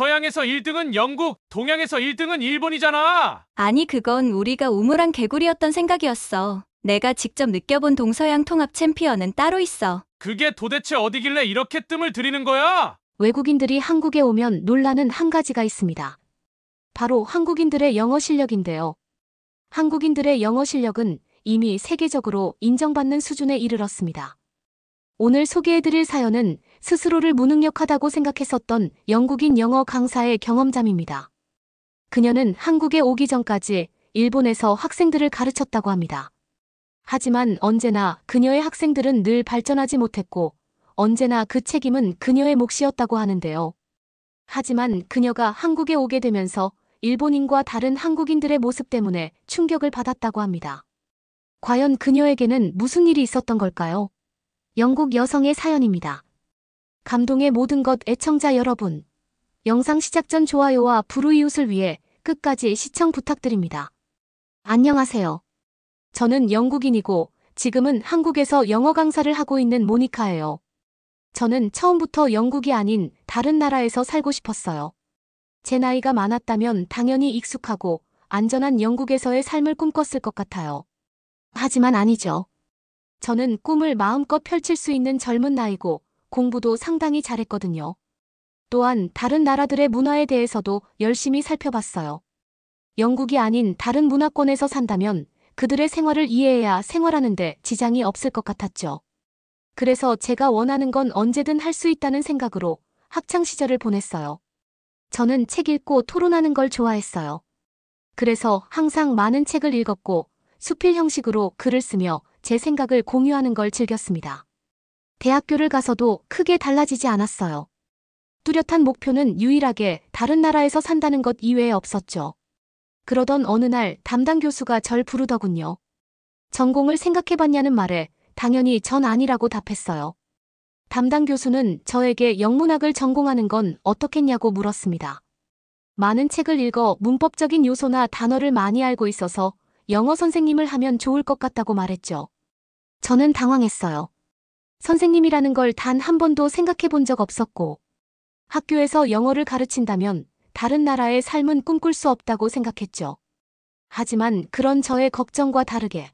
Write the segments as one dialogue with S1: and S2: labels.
S1: 서양에서 1등은 영국, 동양에서 1등은 일본이잖아.
S2: 아니, 그건 우리가 우물안 개구리였던 생각이었어. 내가 직접 느껴본 동서양 통합 챔피언은 따로 있어.
S1: 그게 도대체 어디길래 이렇게 뜸을 들이는 거야?
S3: 외국인들이 한국에 오면 놀라는 한 가지가 있습니다. 바로 한국인들의 영어 실력인데요. 한국인들의 영어 실력은 이미 세계적으로 인정받는 수준에 이르렀습니다. 오늘 소개해드릴 사연은 스스로를 무능력하다고 생각했었던 영국인 영어 강사의 경험담입니다. 그녀는 한국에 오기 전까지 일본에서 학생들을 가르쳤다고 합니다. 하지만 언제나 그녀의 학생들은 늘 발전하지 못했고 언제나 그 책임은 그녀의 몫이었다고 하는데요. 하지만 그녀가 한국에 오게 되면서 일본인과 다른 한국인들의 모습 때문에 충격을 받았다고 합니다. 과연 그녀에게는 무슨 일이 있었던 걸까요? 영국 여성의 사연입니다. 감동의 모든 것 애청자 여러분. 영상 시작 전 좋아요와 불우이웃을 위해 끝까지 시청 부탁드립니다. 안녕하세요. 저는 영국인이고 지금은 한국에서 영어 강사를 하고 있는 모니카예요. 저는 처음부터 영국이 아닌 다른 나라에서 살고 싶었어요. 제 나이가 많았다면 당연히 익숙하고 안전한 영국에서의 삶을 꿈꿨을 것 같아요. 하지만 아니죠. 저는 꿈을 마음껏 펼칠 수 있는 젊은 나이고 공부도 상당히 잘했거든요. 또한 다른 나라들의 문화에 대해서도 열심히 살펴봤어요. 영국이 아닌 다른 문화권에서 산다면 그들의 생활을 이해해야 생활하는데 지장이 없을 것 같았죠. 그래서 제가 원하는 건 언제든 할 수 있다는 생각으로 학창시절을 보냈어요. 저는 책 읽고 토론하는 걸 좋아했어요. 그래서 항상 많은 책을 읽었고 수필 형식으로 글을 쓰며 제 생각을 공유하는 걸 즐겼습니다. 대학교를 가서도 크게 달라지지 않았어요. 뚜렷한 목표는 유일하게 다른 나라에서 산다는 것 이외에 없었죠. 그러던 어느 날 담당 교수가 절 부르더군요. 전공을 생각해봤냐는 말에 당연히 전 아니라고 답했어요. 담당 교수는 저에게 영문학을 전공하는 건 어떻겠냐고 물었습니다. 많은 책을 읽어 문법적인 요소나 단어를 많이 알고 있어서 영어 선생님을 하면 좋을 것 같다고 말했죠. 저는 당황했어요. 선생님이라는 걸 단 한 번도 생각해 본 적 없었고 학교에서 영어를 가르친다면 다른 나라의 삶은 꿈꿀 수 없다고 생각했죠. 하지만 그런 저의 걱정과 다르게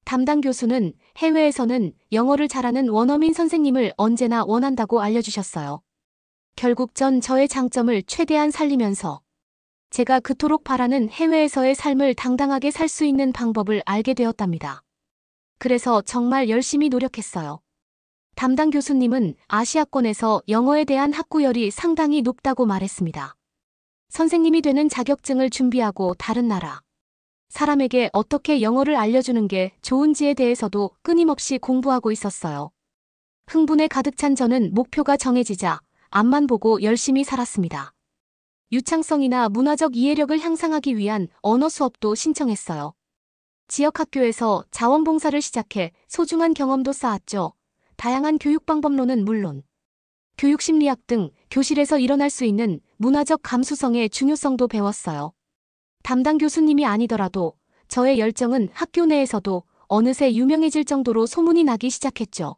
S3: 담당 교수는 해외에서는 영어를 잘하는 원어민 선생님을 언제나 원한다고 알려주셨어요. 결국 전 저의 장점을 최대한 살리면서 제가 그토록 바라는 해외에서의 삶을 당당하게 살 수 있는 방법을 알게 되었답니다. 그래서 정말 열심히 노력했어요. 담당 교수님은 아시아권에서 영어에 대한 학구열이 상당히 높다고 말했습니다. 선생님이 되는 자격증을 준비하고 다른 나라 사람에게 어떻게 영어를 알려주는 게 좋은지에 대해서도 끊임없이 공부하고 있었어요. 흥분에 가득 찬 저는 목표가 정해지자 앞만 보고 열심히 살았습니다. 유창성이나 문화적 이해력을 향상하기 위한 언어 수업도 신청했어요. 지역 학교에서 자원봉사를 시작해 소중한 경험도 쌓았죠. 다양한 교육 방법론은 물론 교육심리학 등 교실에서 일어날 수 있는 문화적 감수성의 중요성도 배웠어요. 담당 교수님이 아니더라도 저의 열정은 학교 내에서도 어느새 유명해질 정도로 소문이 나기 시작했죠.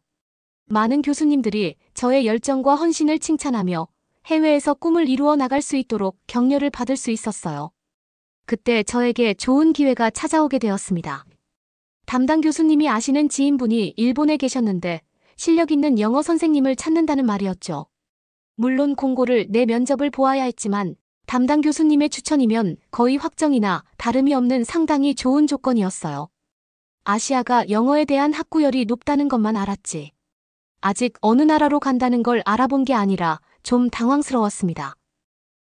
S3: 많은 교수님들이 저의 열정과 헌신을 칭찬하며 해외에서 꿈을 이루어 나갈 수 있도록 격려를 받을 수 있었어요. 그때 저에게 좋은 기회가 찾아오게 되었습니다. 담당 교수님이 아시는 지인분이 일본에 계셨는데 실력 있는 영어 선생님을 찾는다는 말이었죠. 물론 공고를 내 면접을 보아야 했지만 담당 교수님의 추천이면 거의 확정이나 다름이 없는 상당히 좋은 조건이었어요. 아시아가 영어에 대한 학구열이 높다는 것만 알았지. 아직 어느 나라로 간다는 걸 알아본 게 아니라 좀 당황스러웠습니다.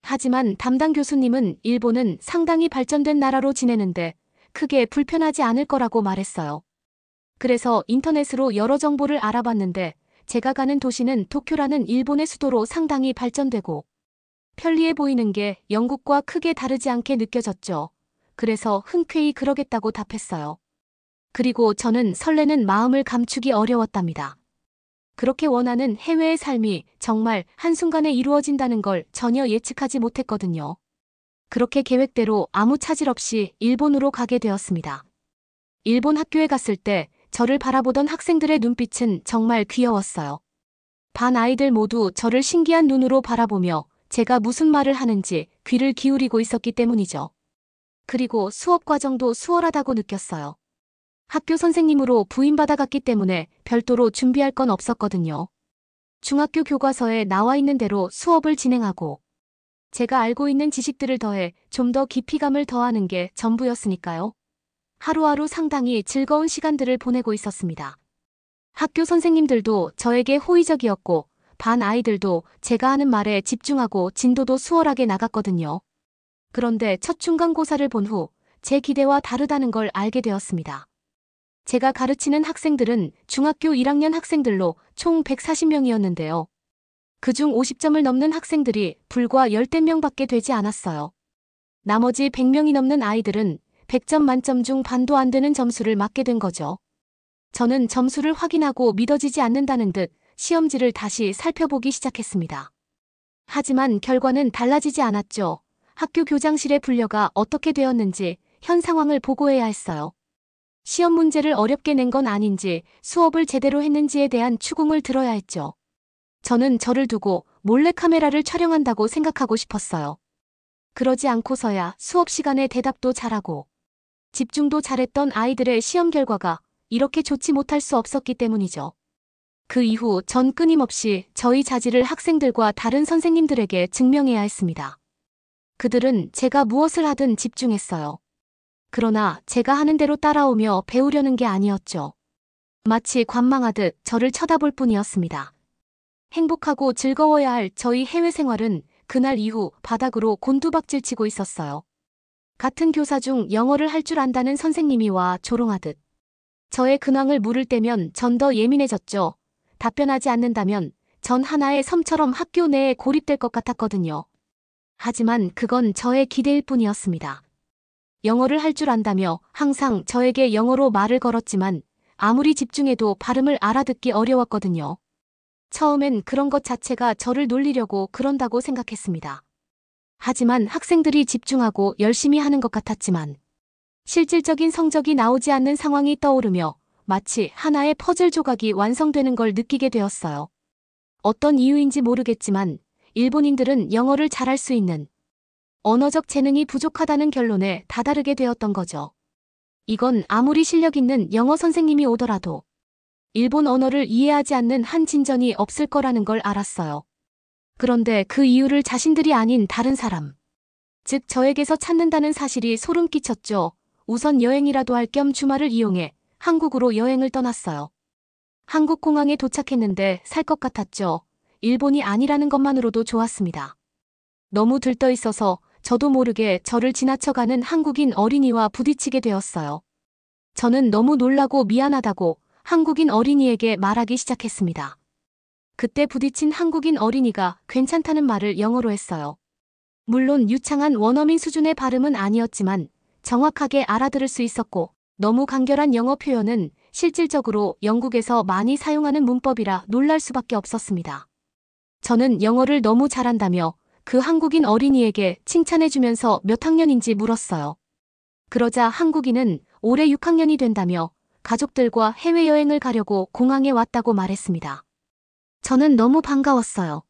S3: 하지만 담당 교수님은 일본은 상당히 발전된 나라로 지내는데 크게 불편하지 않을 거라고 말했어요. 그래서 인터넷으로 여러 정보를 알아봤는데 제가 가는 도시는 도쿄라는 일본의 수도로 상당히 발전되고 편리해 보이는 게 영국과 크게 다르지 않게 느껴졌죠. 그래서 흔쾌히 그러겠다고 답했어요. 그리고 저는 설레는 마음을 감추기 어려웠답니다. 그렇게 원하는 해외의 삶이 정말 한순간에 이루어진다는 걸 전혀 예측하지 못했거든요. 그렇게 계획대로 아무 차질 없이 일본으로 가게 되었습니다. 일본 학교에 갔을 때 저를 바라보던 학생들의 눈빛은 정말 귀여웠어요. 반 아이들 모두 저를 신기한 눈으로 바라보며 제가 무슨 말을 하는지 귀를 기울이고 있었기 때문이죠. 그리고 수업 과정도 수월하다고 느꼈어요. 학교 선생님으로 부임받아갔기 때문에 별도로 준비할 건 없었거든요. 중학교 교과서에 나와 있는 대로 수업을 진행하고 제가 알고 있는 지식들을 더해 좀 더 깊이감을 더하는 게 전부였으니까요. 하루하루 상당히 즐거운 시간들을 보내고 있었습니다. 학교 선생님들도 저에게 호의적이었고 반 아이들도 제가 하는 말에 집중하고 진도도 수월하게 나갔거든요. 그런데 첫 중간고사를 본 후 제 기대와 다르다는 걸 알게 되었습니다. 제가 가르치는 학생들은 중학교 1학년 학생들로 총 140명이었는데요. 그중 50점을 넘는 학생들이 불과 10대 명밖에 되지 않았어요. 나머지 100명이 넘는 아이들은 100점 만점 중 반도 안 되는 점수를 맞게 된 거죠. 저는 점수를 확인하고 믿어지지 않는다는 듯 시험지를 다시 살펴보기 시작했습니다. 하지만 결과는 달라지지 않았죠. 학교 교장실에 불려가 어떻게 되었는지 현 상황을 보고해야 했어요. 시험 문제를 어렵게 낸 건 아닌지 수업을 제대로 했는지에 대한 추궁을 들어야 했죠. 저는 저를 두고 몰래 카메라를 촬영한다고 생각하고 싶었어요. 그러지 않고서야 수업 시간에 대답도 잘하고 집중도 잘했던 아이들의 시험 결과가 이렇게 좋지 못할 수 없었기 때문이죠. 그 이후 전 끊임없이 저희 자질을 학생들과 다른 선생님들에게 증명해야 했습니다. 그들은 제가 무엇을 하든 집중했어요. 그러나 제가 하는 대로 따라오며 배우려는 게 아니었죠. 마치 관망하듯 저를 쳐다볼 뿐이었습니다. 행복하고 즐거워야 할 저희 해외 생활은 그날 이후 바닥으로 곤두박질 치고 있었어요. 같은 교사 중 영어를 할 줄 안다는 선생님이 와 조롱하듯 저의 근황을 물을 때면 전 더 예민해졌죠. 답변하지 않는다면 전 하나의 섬처럼 학교 내에 고립될 것 같았거든요. 하지만 그건 저의 기대일 뿐이었습니다. 영어를 할 줄 안다며 항상 저에게 영어로 말을 걸었지만 아무리 집중해도 발음을 알아듣기 어려웠거든요. 처음엔 그런 것 자체가 저를 놀리려고 그런다고 생각했습니다. 하지만 학생들이 집중하고 열심히 하는 것 같았지만 실질적인 성적이 나오지 않는 상황이 떠오르며 마치 하나의 퍼즐 조각이 완성되는 걸 느끼게 되었어요. 어떤 이유인지 모르겠지만 일본인들은 영어를 잘할 수 있는 언어적 재능이 부족하다는 결론에 다다르게 되었던 거죠. 이건 아무리 실력 있는 영어 선생님이 오더라도 일본 언어를 이해하지 않는 한 진전이 없을 거라는 걸 알았어요. 그런데 그 이유를 자신들이 아닌 다른 사람, 즉 저에게서 찾는다는 사실이 소름 끼쳤죠. 우선 여행이라도 할 겸 주말을 이용해 한국으로 여행을 떠났어요. 한국 공항에 도착했는데 살 것 같았죠. 일본이 아니라는 것만으로도 좋았습니다. 너무 들떠 있어서 저도 모르게 저를 지나쳐가는 한국인 어린이와 부딪히게 되었어요. 저는 너무 놀라고 미안하다고 한국인 어린이에게 말하기 시작했습니다. 그때 부딪힌 한국인 어린이가 괜찮다는 말을 영어로 했어요. 물론 유창한 원어민 수준의 발음은 아니었지만 정확하게 알아들을 수 있었고 너무 간결한 영어 표현은 실질적으로 영국에서 많이 사용하는 문법이라 놀랄 수밖에 없었습니다. 저는 영어를 너무 잘한다며 그 한국인 어린이에게 칭찬해주면서 몇 학년인지 물었어요. 그러자 한국인은 올해 6학년이 된다며 가족들과 해외여행을 가려고 공항에 왔다고 말했습니다. 저는 너무 반가웠어요.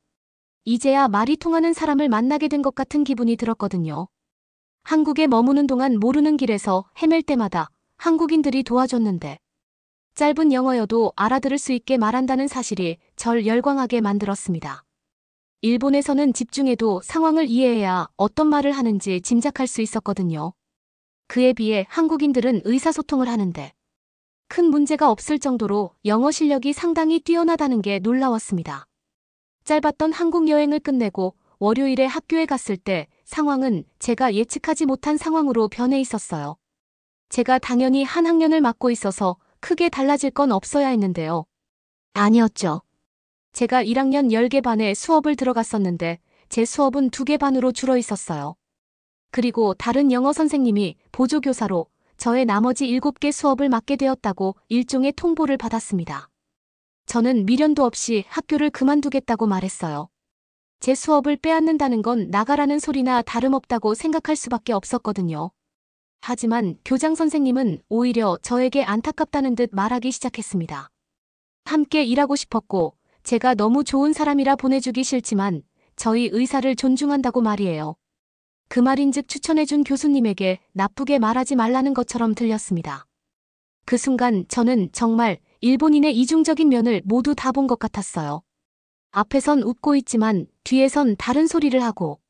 S3: 이제야 말이 통하는 사람을 만나게 된 것 같은 기분이 들었거든요. 한국에 머무는 동안 모르는 길에서 헤맬 때마다 한국인들이 도와줬는데 짧은 영어여도 알아들을 수 있게 말한다는 사실이 절 열광하게 만들었습니다. 일본에서는 집중해도 상황을 이해해야 어떤 말을 하는지 짐작할 수 있었거든요. 그에 비해 한국인들은 의사소통을 하는데 큰 문제가 없을 정도로 영어 실력이 상당히 뛰어나다는 게 놀라웠습니다. 짧았던 한국 여행을 끝내고 월요일에 학교에 갔을 때 상황은 제가 예측하지 못한 상황으로 변해 있었어요. 제가 당연히 한 학년을 맡고 있어서 크게 달라질 건 없어야 했는데요. 아니었죠. 제가 1학년 10개 반에 수업을 들어갔었는데 제 수업은 2개 반으로 줄어 있었어요. 그리고 다른 영어 선생님이 보조교사로 저의 나머지 7개 수업을 맡게 되었다고 일종의 통보를 받았습니다. 저는 미련도 없이 학교를 그만두겠다고 말했어요. 제 수업을 빼앗는다는 건 나가라는 소리나 다름없다고 생각할 수밖에 없었거든요. 하지만 교장 선생님은 오히려 저에게 안타깝다는 듯 말하기 시작했습니다. 함께 일하고 싶었고 제가 너무 좋은 사람이라 보내주기 싫지만 저희 의사를 존중한다고 말이에요. 그 말인즉 추천해준 교수님에게 나쁘게 말하지 말라는 것처럼 들렸습니다. 그 순간 저는 정말 일본인의 이중적인 면을 모두 다 본 것 같았어요. 앞에선 웃고 있지만 뒤에선 다른 소리를 하고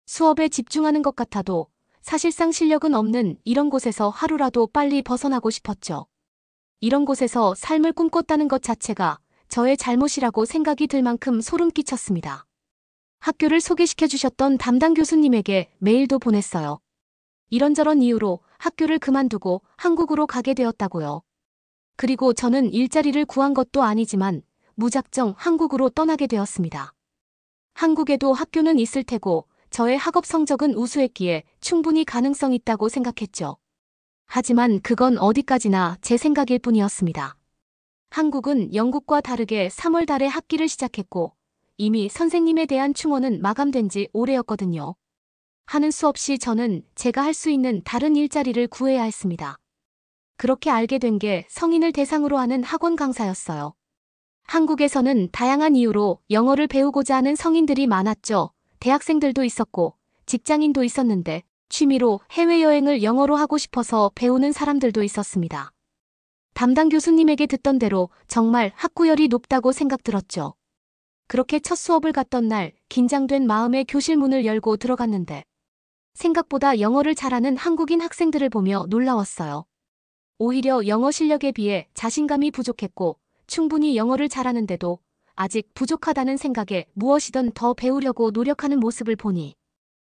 S3: 수업에 집중하는 것 같아도 사실상 실력은 없는 이런 곳에서 하루라도 빨리 벗어나고 싶었죠. 이런 곳에서 삶을 꿈꿨다는 것 자체가 저의 잘못이라고 생각이 들 만큼 소름 끼쳤습니다. 학교를 소개시켜 주셨던 담당 교수님에게 메일도 보냈어요. 이런저런 이유로 학교를 그만두고 한국으로 가게 되었다고요. 그리고 저는 일자리를 구한 것도 아니지만 무작정 한국으로 떠나게 되었습니다. 한국에도 학교는 있을 테고 저의 학업 성적은 우수했기에 충분히 가능성 있다고 생각했죠. 하지만 그건 어디까지나 제 생각일 뿐이었습니다. 한국은 영국과 다르게 3월 달에 학기를 시작했고 이미 선생님에 대한 충원은 마감된 지 오래였거든요. 하는 수 없이 저는 제가 할 수 있는 다른 일자리를 구해야 했습니다. 그렇게 알게 된 게 성인을 대상으로 하는 학원 강사였어요. 한국에서는 다양한 이유로 영어를 배우고자 하는 성인들이 많았죠. 대학생들도 있었고 직장인도 있었는데 취미로 해외여행을 영어로 하고 싶어서 배우는 사람들도 있었습니다. 담당 교수님에게 듣던 대로 정말 학구열이 높다고 생각 들었죠. 그렇게 첫 수업을 갔던 날 긴장된 마음에 교실 문을 열고 들어갔는데 생각보다 영어를 잘하는 한국인 학생들을 보며 놀라웠어요. 오히려 영어 실력에 비해 자신감이 부족했고 충분히 영어를 잘하는데도 아직 부족하다는 생각에 무엇이든 더 배우려고 노력하는 모습을 보니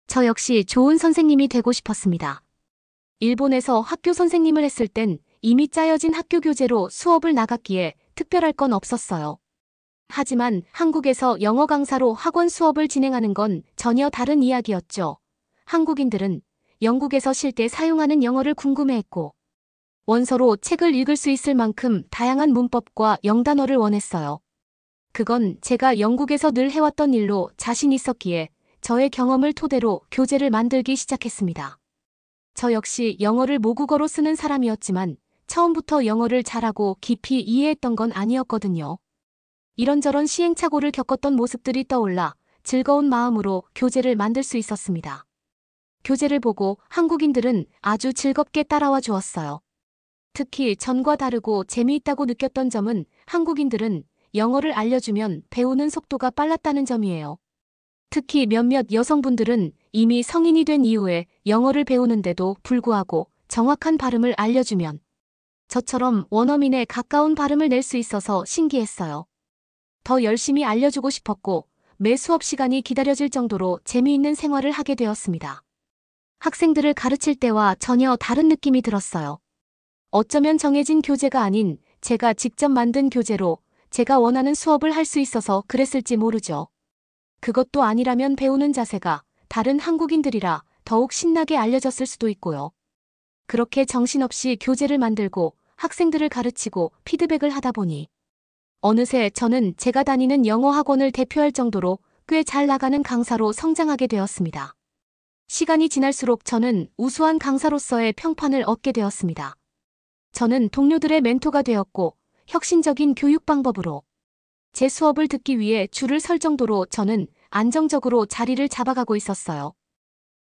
S3: 저 역시 좋은 선생님이 되고 싶었습니다. 일본에서 학교 선생님을 했을 땐 이미 짜여진 학교 교재로 수업을 나갔기에 특별할 건 없었어요. 하지만 한국에서 영어 강사로 학원 수업을 진행하는 건 전혀 다른 이야기였죠. 한국인들은 영국에서 실제 사용하는 영어를 궁금해했고 원서로 책을 읽을 수 있을 만큼 다양한 문법과 영단어를 원했어요. 그건 제가 영국에서 늘 해왔던 일로 자신 있었기에 저의 경험을 토대로 교재를 만들기 시작했습니다. 저 역시 영어를 모국어로 쓰는 사람이었지만 처음부터 영어를 잘하고 깊이 이해했던 건 아니었거든요. 이런저런 시행착오를 겪었던 모습들이 떠올라 즐거운 마음으로 교재를 만들 수 있었습니다. 교재를 보고 한국인들은 아주 즐겁게 따라와 주었어요. 특히 전과 다르고 재미있다고 느꼈던 점은 한국인들은 영어를 알려주면 배우는 속도가 빨랐다는 점이에요. 특히 몇몇 여성분들은 이미 성인이 된 이후에 영어를 배우는데도 불구하고 정확한 발음을 알려주면 저처럼 원어민에 가까운 발음을 낼 수 있어서 신기했어요. 더 열심히 알려주고 싶었고 매 수업 시간이 기다려질 정도로 재미있는 생활을 하게 되었습니다. 학생들을 가르칠 때와 전혀 다른 느낌이 들었어요. 어쩌면 정해진 교재가 아닌 제가 직접 만든 교재로 제가 원하는 수업을 할 수 있어서 그랬을지 모르죠. 그것도 아니라면 배우는 자세가 다른 한국인들이라 더욱 신나게 알려졌을 수도 있고요. 그렇게 정신없이 교재를 만들고 학생들을 가르치고 피드백을 하다 보니 어느새 저는 제가 다니는 영어 학원을 대표할 정도로 꽤 잘 나가는 강사로 성장하게 되었습니다. 시간이 지날수록 저는 우수한 강사로서의 평판을 얻게 되었습니다. 저는 동료들의 멘토가 되었고 혁신적인 교육 방법으로 제 수업을 듣기 위해 줄을 설 정도로 저는 안정적으로 자리를 잡아가고 있었어요.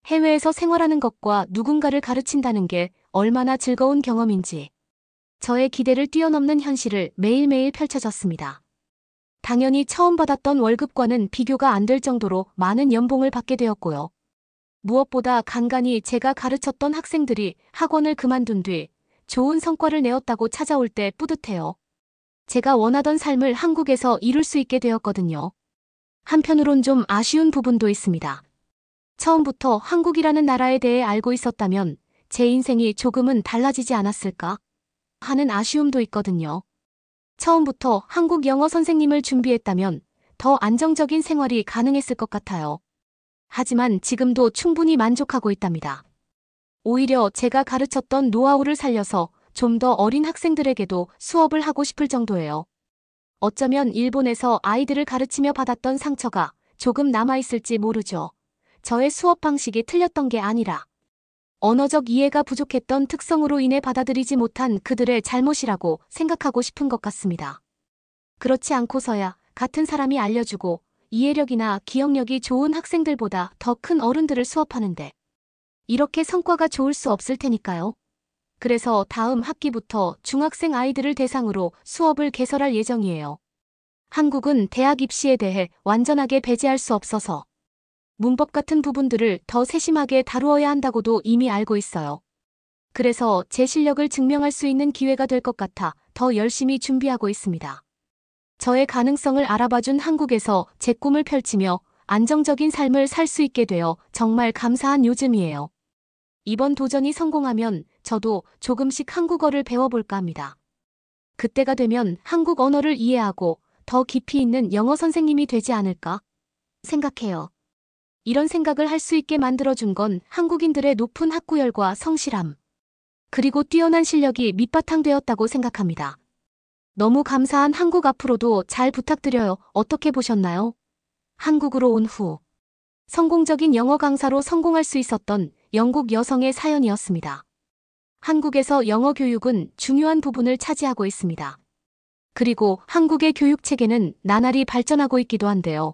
S3: 해외에서 생활하는 것과 누군가를 가르친다는 게 얼마나 즐거운 경험인지 저의 기대를 뛰어넘는 현실을 매일매일 펼쳐졌습니다. 당연히 처음 받았던 월급과는 비교가 안 될 정도로 많은 연봉을 받게 되었고요. 무엇보다 간간히 제가 가르쳤던 학생들이 학원을 그만둔 뒤 좋은 성과를 내었다고 찾아올 때 뿌듯해요. 제가 원하던 삶을 한국에서 이룰 수 있게 되었거든요. 한편으론 좀 아쉬운 부분도 있습니다. 처음부터 한국이라는 나라에 대해 알고 있었다면 제 인생이 조금은 달라지지 않았을까 하는 아쉬움도 있거든요. 처음부터 한국 영어 선생님을 준비했다면 더 안정적인 생활이 가능했을 것 같아요. 하지만 지금도 충분히 만족하고 있답니다. 오히려 제가 가르쳤던 노하우를 살려서 좀 더 어린 학생들에게도 수업을 하고 싶을 정도예요. 어쩌면 일본에서 아이들을 가르치며 받았던 상처가 조금 남아있을지 모르죠. 저의 수업 방식이 틀렸던 게 아니라 언어적 이해가 부족했던 특성으로 인해 받아들이지 못한 그들의 잘못이라고 생각하고 싶은 것 같습니다. 그렇지 않고서야 같은 사람이 알려주고 이해력이나 기억력이 좋은 학생들보다 더 큰 어른들을 수업하는데 이렇게 성과가 좋을 수 없을 테니까요. 그래서 다음 학기부터 중학생 아이들을 대상으로 수업을 개설할 예정이에요. 한국은 대학 입시에 대해 완전하게 배제할 수 없어서 문법 같은 부분들을 더 세심하게 다루어야 한다고도 이미 알고 있어요. 그래서 제 실력을 증명할 수 있는 기회가 될 것 같아 더 열심히 준비하고 있습니다. 저의 가능성을 알아봐준 한국에서 제 꿈을 펼치며 안정적인 삶을 살 수 있게 되어 정말 감사한 요즘이에요. 이번 도전이 성공하면 저도 조금씩 한국어를 배워볼까 합니다. 그때가 되면 한국 언어를 이해하고 더 깊이 있는 영어 선생님이 되지 않을까 생각해요. 이런 생각을 할 수 있게 만들어준 건 한국인들의 높은 학구열과 성실함, 그리고 뛰어난 실력이 밑바탕 되었다고 생각합니다. 너무 감사한 한국, 앞으로도 잘 부탁드려요. 어떻게 보셨나요? 한국으로 온 후 성공적인 영어 강사로 성공할 수 있었던 영국 여성의 사연이었습니다. 한국에서 영어 교육은 중요한 부분을 차지하고 있습니다. 그리고 한국의 교육 체계는 나날이 발전하고 있기도 한데요.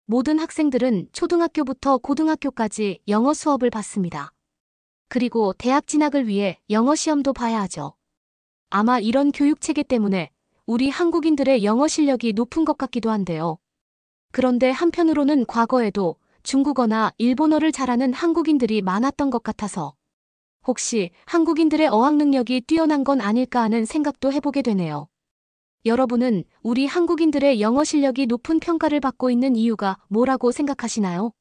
S3: 모든 학생들은 초등학교부터 고등학교까지 영어 수업을 받습니다. 그리고 대학 진학을 위해 영어 시험도 봐야 하죠. 아마 이런 교육 체계 때문에 우리 한국인들의 영어 실력이 높은 것 같기도 한데요. 그런데 한편으로는 과거에도 중국어나 일본어를 잘하는 한국인들이 많았던 것 같아서 혹시 한국인들의 어학 능력이 뛰어난 건 아닐까 하는 생각도 해보게 되네요. 여러분은 우리 한국인들의 영어 실력이 높은 평가를 받고 있는 이유가 뭐라고 생각하시나요?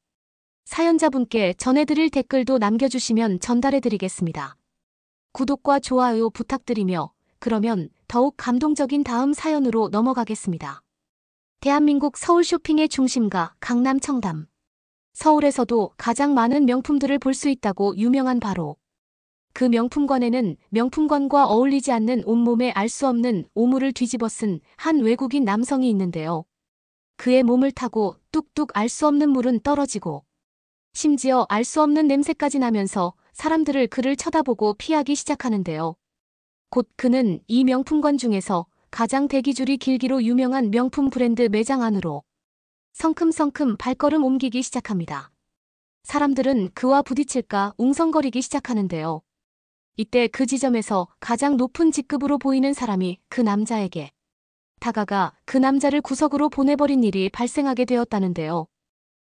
S3: 사연자분께 전해드릴 댓글도 남겨주시면 전달해드리겠습니다. 구독과 좋아요 부탁드리며 그러면 더욱 감동적인 다음 사연으로 넘어가겠습니다. 대한민국 서울 쇼핑의 중심가 강남 청담. 서울에서도 가장 많은 명품들을 볼 수 있다고 유명한 바로 그 명품관에는 명품관과 어울리지 않는 온몸에 알 수 없는 오물을 뒤집어 쓴 한 외국인 남성이 있는데요. 그의 몸을 타고 뚝뚝 알 수 없는 물은 떨어지고 심지어 알 수 없는 냄새까지 나면서 사람들을 그를 쳐다보고 피하기 시작하는데요. 곧 그는 이 명품관 중에서 가장 대기줄이 길기로 유명한 명품 브랜드 매장 안으로 성큼성큼 발걸음 옮기기 시작합니다. 사람들은 그와 부딪힐까 웅성거리기 시작하는데요. 이때 그 지점에서 가장 높은 직급으로 보이는 사람이 그 남자에게 다가가 그 남자를 구석으로 보내버린 일이 발생하게 되었다는데요.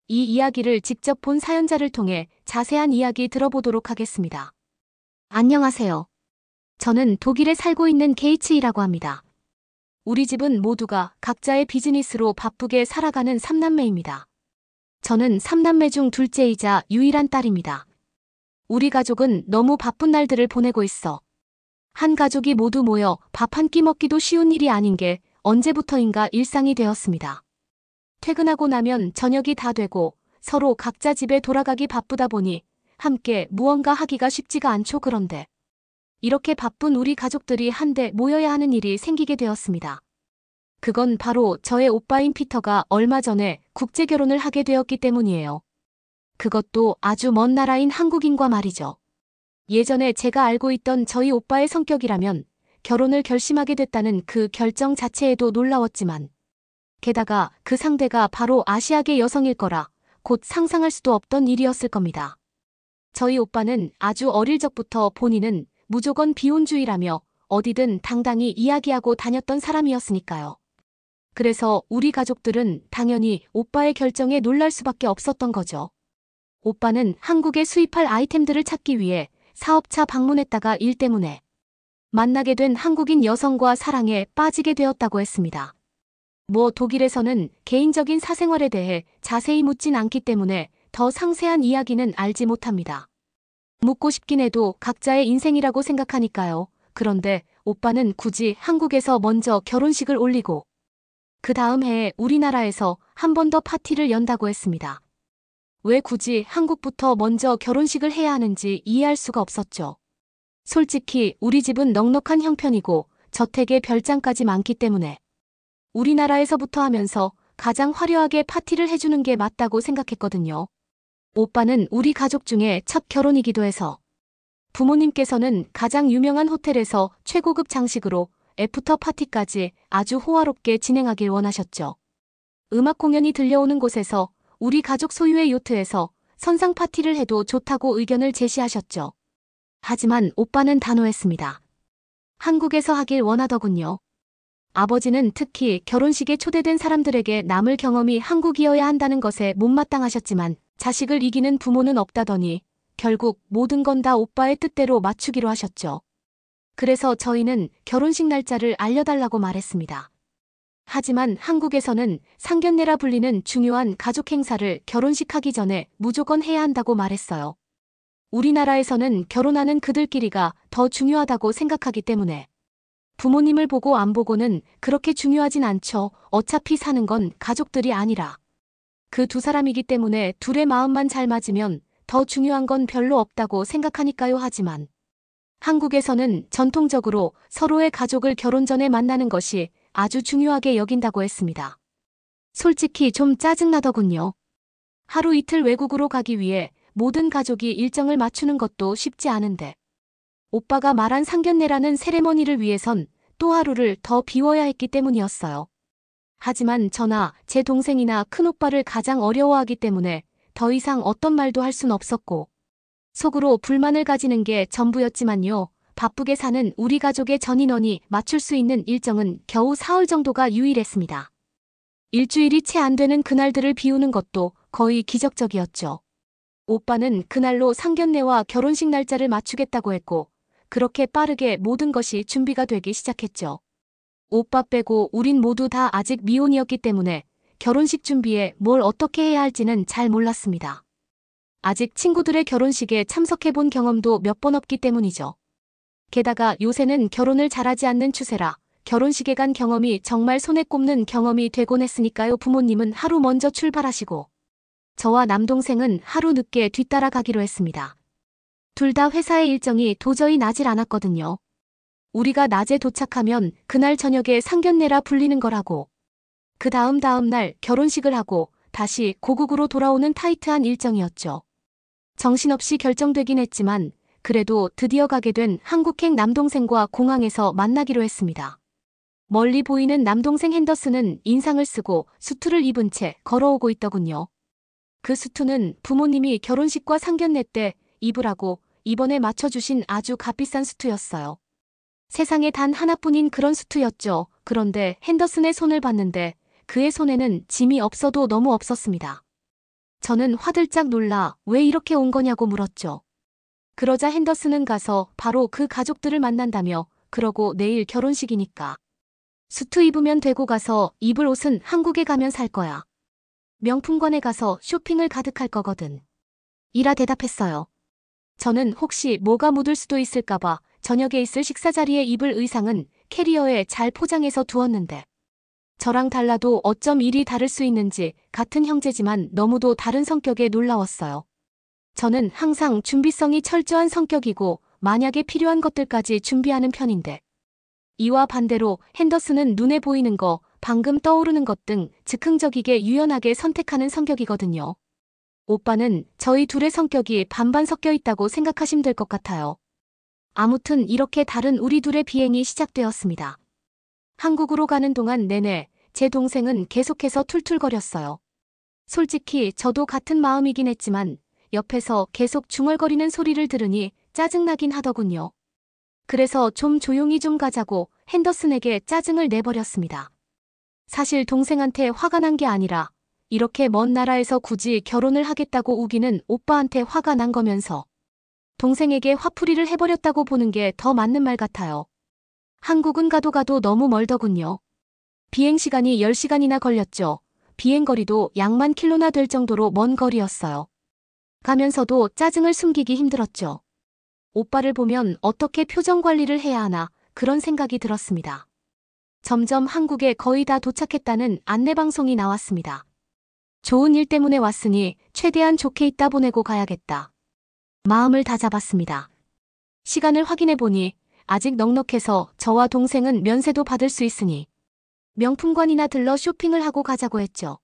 S3: 이 이야기를 직접 본 사연자를 통해 자세한 이야기 들어보도록 하겠습니다. 안녕하세요. 저는 독일에 살고 있는 게이츠이라고 합니다. 우리 집은 모두가 각자의 비즈니스로 바쁘게 살아가는 3남매입니다. 저는 3남매 중 둘째이자 유일한 딸입니다. 우리 가족은 너무 바쁜 날들을 보내고 있어 한 가족이 모두 모여 밥 한 끼 먹기도 쉬운 일이 아닌 게 언제부터인가 일상이 되었습니다. 퇴근하고 나면 저녁이 다 되고 서로 각자 집에 돌아가기 바쁘다 보니 함께 무언가 하기가 쉽지가 않죠. 그런데 이렇게 바쁜 우리 가족들이 한데 모여야 하는 일이 생기게 되었습니다. 그건 바로 저의 오빠인 피터가 얼마 전에 국제 결혼을 하게 되었기 때문이에요. 그것도 아주 먼 나라인 한국인과 말이죠. 예전에 제가 알고 있던 저희 오빠의 성격이라면 결혼을 결심하게 됐다는 그 결정 자체에도 놀라웠지만 게다가 그 상대가 바로 아시아계 여성일 거라 곧 상상할 수도 없던 일이었을 겁니다. 저희 오빠는 아주 어릴 적부터 본인은 무조건 비혼주의라며 어디든 당당히 이야기하고 다녔던 사람이었으니까요. 그래서 우리 가족들은 당연히 오빠의 결정에 놀랄 수밖에 없었던 거죠. 오빠는 한국에 수입할 아이템들을 찾기 위해 사업차 방문했다가 일 때문에 만나게 된 한국인 여성과 사랑에 빠지게 되었다고 했습니다. 뭐 독일에서는 개인적인 사생활에 대해 자세히 묻진 않기 때문에 더 상세한 이야기는 알지 못합니다. 묻고 싶긴 해도 각자의 인생이라고 생각하니까요. 그런데 오빠는 굳이 한국에서 먼저 결혼식을 올리고 그 다음 해에 우리나라에서 한 번 더 파티를 연다고 했습니다. 왜 굳이 한국부터 먼저 결혼식을 해야 하는지 이해할 수가 없었죠. 솔직히 우리 집은 넉넉한 형편이고 저택에 별장까지 많기 때문에 우리나라에서부터 하면서 가장 화려하게 파티를 해주는 게 맞다고 생각했거든요. 오빠는 우리 가족 중에 첫 결혼이기도 해서 부모님께서는 가장 유명한 호텔에서 최고급 장식으로 애프터 파티까지 아주 호화롭게 진행하길 원하셨죠. 음악 공연이 들려오는 곳에서 우리 가족 소유의 요트에서 선상 파티를 해도 좋다고 의견을 제시하셨죠. 하지만 오빠는 단호했습니다. 한국에서 하길 원하더군요. 아버지는 특히 결혼식에 초대된 사람들에게 남을 경험이 한국이어야 한다는 것에 못마땅하셨지만 자식을 이기는 부모는 없다더니 결국 모든 건 다 오빠의 뜻대로 맞추기로 하셨죠. 그래서 저희는 결혼식 날짜를 알려달라고 말했습니다. 하지만 한국에서는 상견례라 불리는 중요한 가족 행사를 결혼식 하기 전에 무조건 해야 한다고 말했어요. 우리나라에서는 결혼하는 그들끼리가 더 중요하다고 생각하기 때문에 부모님을 보고 안 보고는 그렇게 중요하진 않죠. 어차피 사는 건 가족들이 아니라 그 두 사람이기 때문에 둘의 마음만 잘 맞으면 더 중요한 건 별로 없다고 생각하니까요. 하지만 한국에서는 전통적으로 서로의 가족을 결혼 전에 만나는 것이 아주 중요하게 여긴다고 했습니다. 솔직히 좀 짜증나더군요. 하루 이틀 외국으로 가기 위해 모든 가족이 일정을 맞추는 것도 쉽지 않은데 오빠가 말한 상견례라는 세레머니를 위해선 또 하루를 더 비워야 했기 때문이었어요. 하지만 저나 제 동생이나 큰오빠를 가장 어려워하기 때문에 더 이상 어떤 말도 할 순 없었고 속으로 불만을 가지는 게 전부였지만요. 바쁘게 사는 우리 가족의 전 인원이 맞출 수 있는 일정은 겨우 사흘 정도가 유일했습니다. 일주일이 채 안 되는 그날들을 비우는 것도 거의 기적적이었죠. 오빠는 그날로 상견례와 결혼식 날짜를 맞추겠다고 했고 그렇게 빠르게 모든 것이 준비가 되기 시작했죠. 오빠 빼고 우린 모두 다 아직 미혼이었기 때문에 결혼식 준비에 뭘 어떻게 해야 할지는 잘 몰랐습니다. 아직 친구들의 결혼식에 참석해본 경험도 몇 번 없기 때문이죠. 게다가 요새는 결혼을 잘하지 않는 추세라 결혼식에 간 경험이 정말 손에 꼽는 경험이 되곤 했으니까요. 부모님은 하루 먼저 출발하시고 저와 남동생은 하루 늦게 뒤따라 가기로 했습니다. 둘 다 회사의 일정이 도저히 나질 않았거든요. 우리가 낮에 도착하면 그날 저녁에 상견례라 불리는 거라고. 그 다음 날 결혼식을 하고 다시 고국으로 돌아오는 타이트한 일정이었죠. 정신없이 결정되긴 했지만 그래도 드디어 가게 된 한국행 남동생과 공항에서 만나기로 했습니다. 멀리 보이는 남동생 핸더슨은 인상을 쓰고 수트를 입은 채 걸어오고 있더군요. 그 수트는 부모님이 결혼식과 상견례 때 입으라고 이번에 맞춰주신 아주 값비싼 수트였어요. 세상에 단 하나뿐인 그런 수트였죠. 그런데 핸더슨의 손을 봤는데 그의 손에는 짐이 없어도 너무 없었습니다. 저는 화들짝 놀라 왜 이렇게 온 거냐고 물었죠. 그러자 핸더슨은 가서 바로 그 가족들을 만난다며 그러고 내일 결혼식이니까 수트 입으면 되고 가서 입을 옷은 한국에 가면 살 거야. 명품관에 가서 쇼핑을 가득할 거거든. 이라 대답했어요. 저는 혹시 뭐가 묻을 수도 있을까봐 저녁에 있을 식사 자리에 입을 의상은 캐리어에 잘 포장해서 두었는데 저랑 달라도 어쩜 일이 다를 수 있는지 같은 형제지만 너무도 다른 성격에 놀라웠어요. 저는 항상 준비성이 철저한 성격이고 만약에 필요한 것들까지 준비하는 편인데 이와 반대로 핸더슨은 눈에 보이는 거, 방금 떠오르는 것 등 즉흥적이게 유연하게 선택하는 성격이거든요. 오빠는 저희 둘의 성격이 반반 섞여 있다고 생각하시면 될 것 같아요. 아무튼 이렇게 다른 우리 둘의 비행이 시작되었습니다. 한국으로 가는 동안 내내 제 동생은 계속해서 툴툴거렸어요. 솔직히 저도 같은 마음이긴 했지만 옆에서 계속 중얼거리는 소리를 들으니 짜증나긴 하더군요. 그래서 좀 조용히 좀 가자고 핸더슨에게 짜증을 내버렸습니다. 사실 동생한테 화가 난 게 아니라 이렇게 먼 나라에서 굳이 결혼을 하겠다고 우기는 오빠한테 화가 난 거면서 동생에게 화풀이를 해버렸다고 보는 게 더 맞는 말 같아요. 한국은 가도 너무 멀더군요. 비행시간이 10시간이나 걸렸죠. 비행거리도 양만 킬로나 될 정도로 먼 거리였어요. 가면서도 짜증을 숨기기 힘들었죠. 오빠를 보면 어떻게 표정 관리를 해야 하나 그런 생각이 들었습니다. 점점 한국에 거의 다 도착했다는 안내방송이 나왔습니다. 좋은 일 때문에 왔으니 최대한 좋게 있다 보내고 가야겠다. 마음을 다잡았습니다. 시간을 확인해보니 아직 넉넉해서 저와 동생은 면세도 받을 수 있으니 명품관이나 들러 쇼핑을 하고 가자고 했죠.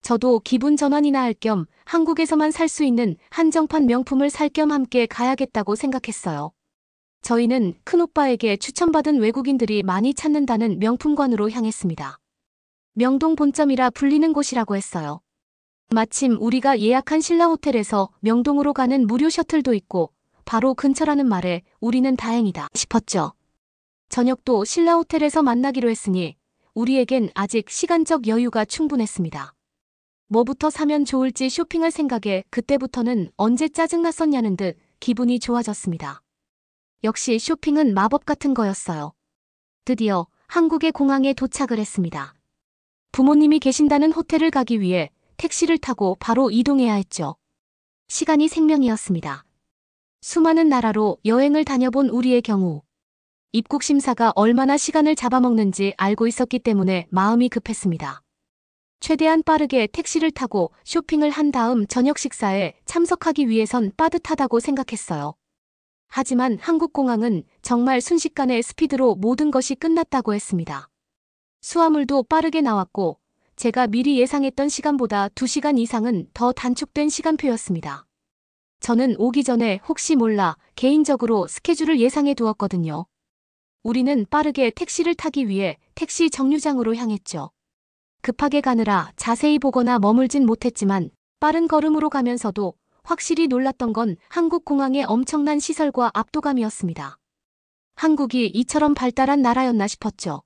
S3: 저도 기분 전환이나 할 겸 한국에서만 살 수 있는 한정판 명품을 살 겸 함께 가야겠다고 생각했어요. 저희는 큰오빠에게 추천받은 외국인들이 많이 찾는다는 명품관으로 향했습니다. 명동 본점이라 불리는 곳이라고 했어요. 마침 우리가 예약한 신라호텔에서 명동으로 가는 무료 셔틀도 있고 바로 근처라는 말에 우리는 다행이다 싶었죠. 저녁도 신라호텔에서 만나기로 했으니 우리에겐 아직 시간적 여유가 충분했습니다. 뭐부터 사면 좋을지 쇼핑할 생각에 그때부터는 언제 짜증났었냐는 듯 기분이 좋아졌습니다. 역시 쇼핑은 마법 같은 거였어요. 드디어 한국의 공항에 도착을 했습니다. 부모님이 계신다는 호텔을 가기 위해 택시를 타고 바로 이동해야 했죠. 시간이 생명이었습니다. 수많은 나라로 여행을 다녀본 우리의 경우 입국 심사가 얼마나 시간을 잡아먹는지 알고 있었기 때문에 마음이 급했습니다. 최대한 빠르게 택시를 타고 쇼핑을 한 다음 저녁 식사에 참석하기 위해선 빠듯하다고 생각했어요. 하지만 한국공항은 정말 순식간에 스피드로 모든 것이 끝났다고 했습니다. 수화물도 빠르게 나왔고 제가 미리 예상했던 시간보다 2시간 이상은 더 단축된 시간표였습니다. 저는 오기 전에 혹시 몰라 개인적으로 스케줄을 예상해 두었거든요. 우리는 빠르게 택시를 타기 위해 택시 정류장으로 향했죠. 급하게 가느라 자세히 보거나 머물진 못했지만 빠른 걸음으로 가면서도 확실히 놀랐던 건 한국 공항의 엄청난 시설과 압도감이었습니다. 한국이 이처럼 발달한 나라였나 싶었죠.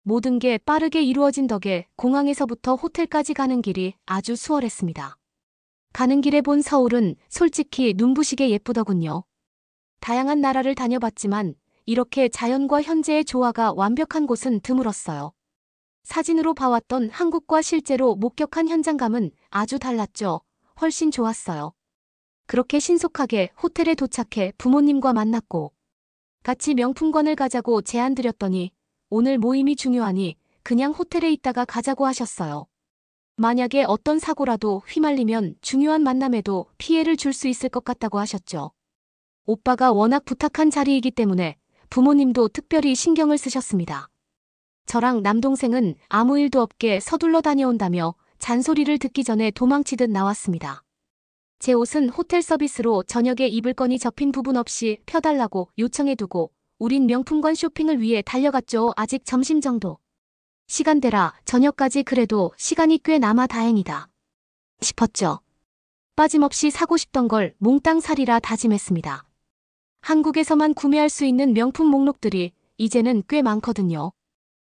S3: 모든 게 빠르게 이루어진 덕에 공항에서부터 호텔까지 가는 길이 아주 수월했습니다. 가는 길에 본 서울은 솔직히 눈부시게 예쁘더군요. 다양한 나라를 다녀봤지만 이렇게 자연과 현재의 조화가 완벽한 곳은 드물었어요. 사진으로 봐왔던 한국과 실제로 목격한 현장감은 아주 달랐죠. 훨씬 좋았어요. 그렇게 신속하게 호텔에 도착해 부모님과 만났고 같이 명품관을 가자고 제안드렸더니 오늘 모임이 중요하니 그냥 호텔에 있다가 가자고 하셨어요. 만약에 어떤 사고라도 휘말리면 중요한 만남에도 피해를 줄 수 있을 것 같다고 하셨죠. 오빠가 워낙 부탁한 자리이기 때문에 부모님도 특별히 신경을 쓰셨습니다. 저랑 남동생은 아무 일도 없게 서둘러 다녀온다며 잔소리를 듣기 전에 도망치듯 나왔습니다. 제 옷은 호텔 서비스로 저녁에 입을 거니 접힌 부분 없이 펴달라고 요청해두고 우린 명품관 쇼핑을 위해 달려갔죠. 아직 점심 정도. 시간대라 저녁까지 그래도 시간이 꽤 남아 다행이다 싶었죠. 빠짐없이 사고 싶던 걸 몽땅 사리라 다짐했습니다. 한국에서만 구매할 수 있는 명품 목록들이 이제는 꽤 많거든요.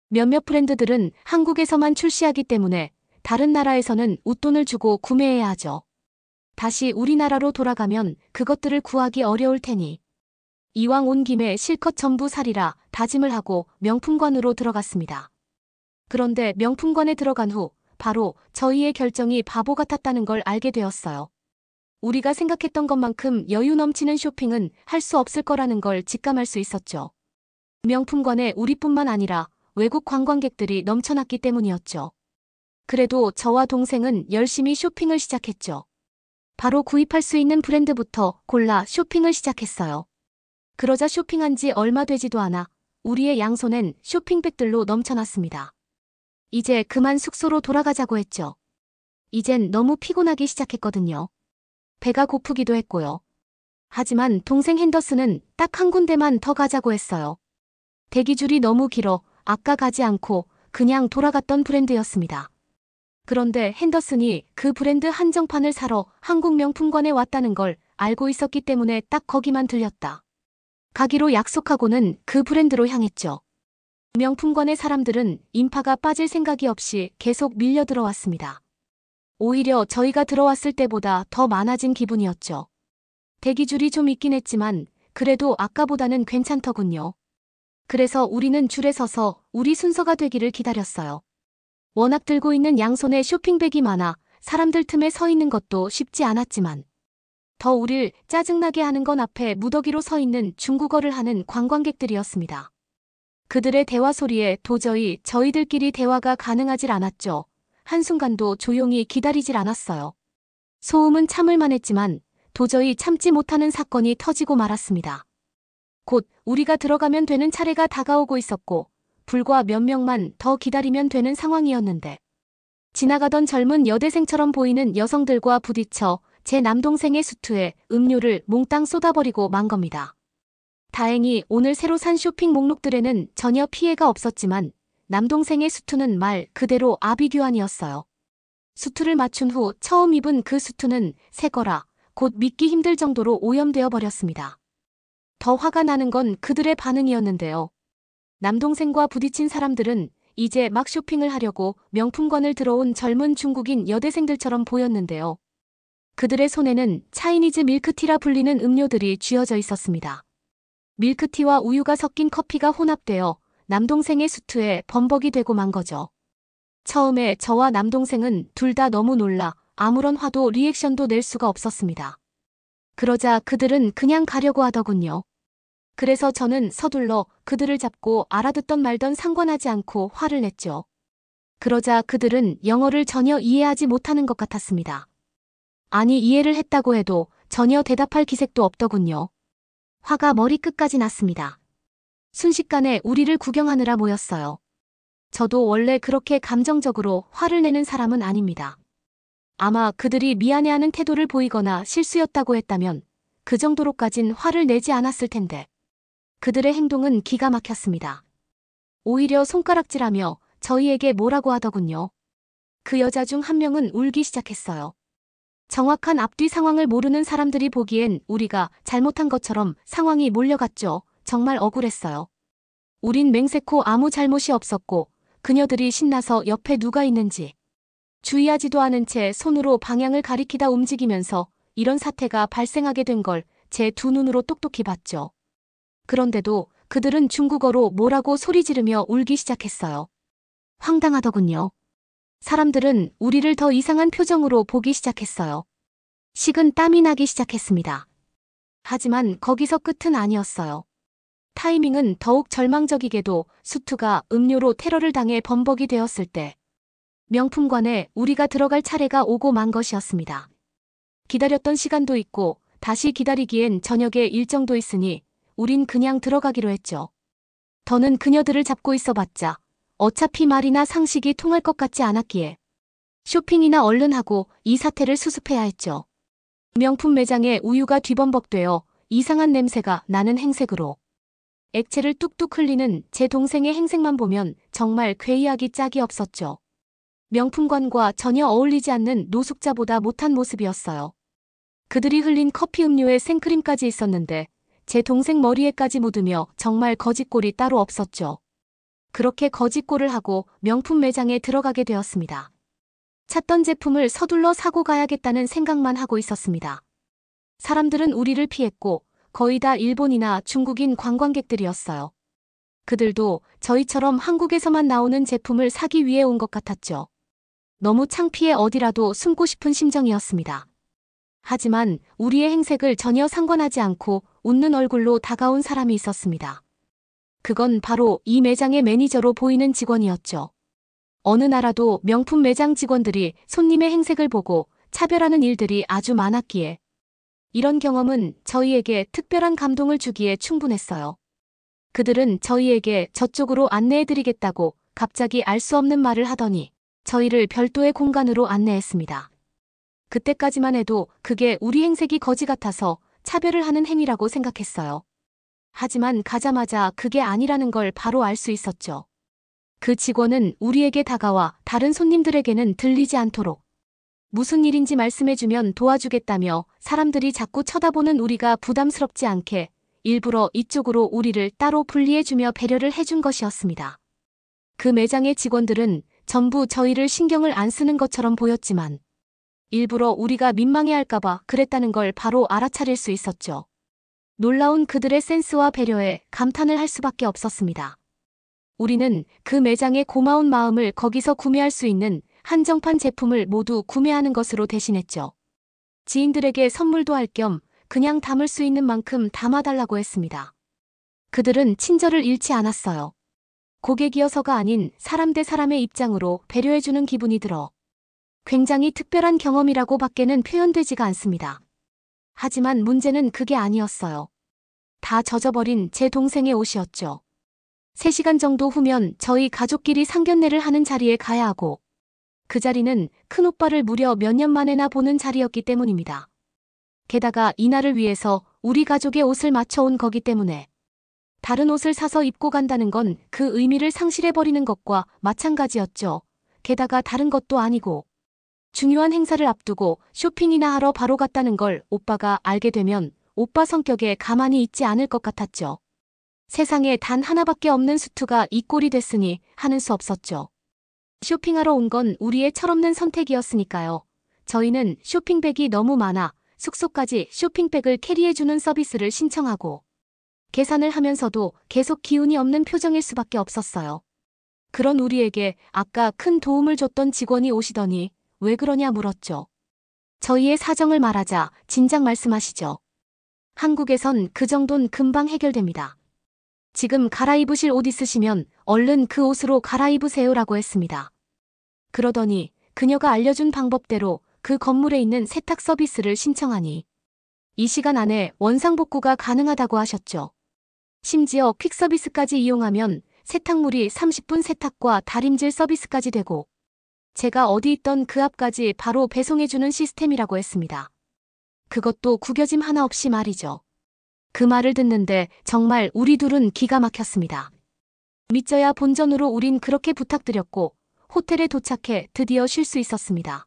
S3: 몇몇 브랜드들은 한국에서만 출시하기 때문에 다른 나라에서는 웃돈을 주고 구매해야 하죠. 다시 우리나라로 돌아가면 그것들을 구하기 어려울 테니 이왕 온 김에 실컷 전부 사리라 다짐을 하고 명품관으로 들어갔습니다. 그런데 명품관에 들어간 후 바로 저희의 결정이 바보 같았다는 걸 알게 되었어요. 우리가 생각했던 것만큼 여유 넘치는 쇼핑은 할 수 없을 거라는 걸 직감할 수 있었죠. 명품관에 우리뿐만 아니라 외국 관광객들이 넘쳐났기 때문이었죠. 그래도 저와 동생은 열심히 쇼핑을 시작했죠. 바로 구입할 수 있는 브랜드부터 골라 쇼핑을 시작했어요. 그러자 쇼핑한 지 얼마 되지도 않아 우리의 양손엔 쇼핑백들로 넘쳐났습니다. 이제 그만 숙소로 돌아가자고 했죠. 이젠 너무 피곤하기 시작했거든요. 배가 고프기도 했고요. 하지만 동생 핸더슨은 딱 한 군데만 더 가자고 했어요. 대기줄이 너무 길어 아까 가지 않고 그냥 돌아갔던 브랜드였습니다. 그런데 핸더슨이 그 브랜드 한정판을 사러 한국 명품관에 왔다는 걸 알고 있었기 때문에 딱 거기만 들렸다. 가기로 약속하고는 그 브랜드로 향했죠. 명품관의 사람들은 인파가 빠질 생각이 없이 계속 밀려 들어왔습니다. 오히려 저희가 들어왔을 때보다 더 많아진 기분이었죠. 대기줄이 좀 있긴 했지만 그래도 아까보다는 괜찮더군요. 그래서 우리는 줄에 서서 우리 순서가 되기를 기다렸어요. 워낙 들고 있는 양손에 쇼핑백이 많아 사람들 틈에 서 있는 것도 쉽지 않았지만 더 우릴 짜증나게 하는 건 앞에 무더기로 서 있는 중국어를 하는 관광객들이었습니다. 그들의 대화 소리에 도저히 저희들끼리 대화가 가능하질 않았죠. 한순간도 조용히 기다리질 않았어요. 소음은 참을만 했지만 도저히 참지 못하는 사건이 터지고 말았습니다. 곧 우리가 들어가면 되는 차례가 다가오고 있었고 불과 몇 명만 더 기다리면 되는 상황이었는데 지나가던 젊은 여대생처럼 보이는 여성들과 부딪혀 제 남동생의 수트에 음료를 몽땅 쏟아버리고 만 겁니다. 다행히 오늘 새로 산 쇼핑 목록들에는 전혀 피해가 없었지만 남동생의 수투는 말 그대로 아비규환이었어요. 수투를 맞춘 후 처음 입은 그 수투는 새 거라 곧 믿기 힘들 정도로 오염되어 버렸습니다. 더 화가 나는 건 그들의 반응이었는데요. 남동생과 부딪힌 사람들은 이제 막 쇼핑을 하려고 명품관을 들어온 젊은 중국인 여대생들처럼 보였는데요. 그들의 손에는 차이니즈 밀크티라 불리는 음료들이 쥐어져 있었습니다. 밀크티와 우유가 섞인 커피가 혼합되어 남동생의 수트에 범벅이 되고 만 거죠. 처음에 저와 남동생은 둘 다 너무 놀라 아무런 화도 리액션도 낼 수가 없었습니다. 그러자 그들은 그냥 가려고 하더군요. 그래서 저는 서둘러 그들을 잡고 알아듣던 말던 상관하지 않고 화를 냈죠. 그러자 그들은 영어를 전혀 이해하지 못하는 것 같았습니다. 아니 이해를 했다고 해도 전혀 대답할 기색도 없더군요. 화가 머리끝까지 났습니다. 순식간에 우리를 구경하느라 모였어요. 저도 원래 그렇게 감정적으로 화를 내는 사람은 아닙니다. 아마 그들이 미안해하는 태도를 보이거나 실수였다고 했다면 그 정도로까진 화를 내지 않았을 텐데. 그들의 행동은 기가 막혔습니다. 오히려 손가락질하며 저희에게 뭐라고 하더군요. 그 여자 중 한 명은 울기 시작했어요. 정확한 앞뒤 상황을 모르는 사람들이 보기엔 우리가 잘못한 것처럼 상황이 몰려갔죠. 정말 억울했어요. 우린 맹세코 아무 잘못이 없었고 그녀들이 신나서 옆에 누가 있는지 주의하지도 않은 채 손으로 방향을 가리키다 움직이면서 이런 사태가 발생하게 된 걸 제 두 눈으로 똑똑히 봤죠. 그런데도 그들은 중국어로 뭐라고 소리 지르며 울기 시작했어요. 황당하더군요. 사람들은 우리를 더 이상한 표정으로 보기 시작했어요. 식은 땀이 나기 시작했습니다. 하지만 거기서 끝은 아니었어요. 타이밍은 더욱 절망적이게도 수투가 음료로 테러를 당해 범벅이 되었을 때 명품관에 우리가 들어갈 차례가 오고 만 것이었습니다. 기다렸던 시간도 있고 다시 기다리기엔 저녁에 일정도 있으니 우린 그냥 들어가기로 했죠. 더는 그녀들을 잡고 있어봤자 어차피 말이나 상식이 통할 것 같지 않았기에 쇼핑이나 얼른 하고 이 사태를 수습해야 했죠. 명품 매장에 우유가 뒤범벅되어 이상한 냄새가 나는 행색으로 액체를 뚝뚝 흘리는 제 동생의 행색만 보면 정말 괴이하기 짝이 없었죠. 명품관과 전혀 어울리지 않는 노숙자보다 못한 모습이었어요. 그들이 흘린 커피 음료에 생크림까지 있었는데 제 동생 머리에까지 묻으며 정말 거짓골이 따로 없었죠. 그렇게 거짓골을 하고 명품 매장에 들어가게 되었습니다. 찾던 제품을 서둘러 사고 가야겠다는 생각만 하고 있었습니다. 사람들은 우리를 피했고 거의 다 일본이나 중국인 관광객들이었어요. 그들도 저희처럼 한국에서만 나오는 제품을 사기 위해 온 것 같았죠. 너무 창피해 어디라도 숨고 싶은 심정이었습니다. 하지만 우리의 행색을 전혀 상관하지 않고 웃는 얼굴로 다가온 사람이 있었습니다. 그건 바로 이 매장의 매니저로 보이는 직원이었죠. 어느 나라도 명품 매장 직원들이 손님의 행색을 보고 차별하는 일들이 아주 많았기에 이런 경험은 저희에게 특별한 감동을 주기에 충분했어요. 그들은 저희에게 저쪽으로 안내해드리겠다고 갑자기 알 수 없는 말을 하더니 저희를 별도의 공간으로 안내했습니다. 그때까지만 해도 그게 우리 행색이 거지 같아서 차별을 하는 행위라고 생각했어요. 하지만 가자마자 그게 아니라는 걸 바로 알 수 있었죠. 그 직원은 우리에게 다가와 다른 손님들에게는 들리지 않도록 무슨 일인지 말씀해주면 도와주겠다며 사람들이 자꾸 쳐다보는 우리가 부담스럽지 않게 일부러 이쪽으로 우리를 따로 분리해주며 배려를 해준 것이었습니다. 그 매장의 직원들은 전부 저희를 신경을 안 쓰는 것처럼 보였지만 일부러 우리가 민망해할까봐 그랬다는 걸 바로 알아차릴 수 있었죠. 놀라운 그들의 센스와 배려에 감탄을 할 수밖에 없었습니다. 우리는 그 매장의 고마운 마음을 거기서 구매할 수 있는 한정판 제품을 모두 구매하는 것으로 대신했죠. 지인들에게 선물도 할 겸 그냥 담을 수 있는 만큼 담아달라고 했습니다. 그들은 친절을 잃지 않았어요. 고객이어서가 아닌 사람 대 사람의 입장으로 배려해주는 기분이 들어 굉장히 특별한 경험이라고 밖에는 표현되지가 않습니다. 하지만 문제는 그게 아니었어요. 다 젖어버린 제 동생의 옷이었죠. 3시간 정도 후면 저희 가족끼리 상견례를 하는 자리에 가야 하고 그 자리는 큰오빠를 무려 몇 년 만에나 보는 자리였기 때문입니다. 게다가 이날을 위해서 우리 가족의 옷을 맞춰온 거기 때문에 다른 옷을 사서 입고 간다는 건 그 의미를 상실해버리는 것과 마찬가지였죠. 게다가 다른 것도 아니고 중요한 행사를 앞두고 쇼핑이나 하러 바로 갔다는 걸 오빠가 알게 되면 오빠 성격에 가만히 있지 않을 것 같았죠. 세상에 단 하나밖에 없는 수트가 이 꼴이 됐으니 하는 수 없었죠. 쇼핑하러 온 건 우리의 철없는 선택이었으니까요. 저희는 쇼핑백이 너무 많아 숙소까지 쇼핑백을 캐리해주는 서비스를 신청하고 계산을 하면서도 계속 기운이 없는 표정일 수밖에 없었어요. 그런 우리에게 아까 큰 도움을 줬던 직원이 오시더니 왜 그러냐 물었죠. 저희의 사정을 말하자 진작 말씀하시죠. 한국에선 그 정도는 금방 해결됩니다. 지금 갈아입으실 옷 있으시면 얼른 그 옷으로 갈아입으세요라고 했습니다. 그러더니 그녀가 알려준 방법대로 그 건물에 있는 세탁 서비스를 신청하니 이 시간 안에 원상복구가 가능하다고 하셨죠. 심지어 퀵서비스까지 이용하면 세탁물이 30분 세탁과 다림질 서비스까지 되고 제가 어디 있던 그 앞까지 바로 배송해주는 시스템이라고 했습니다. 그것도 구겨짐 하나 없이 말이죠. 그 말을 듣는데 정말 우리 둘은 기가 막혔습니다. 믿져야 본전으로 우린 그렇게 부탁드렸고 호텔에 도착해 드디어 쉴 수 있었습니다.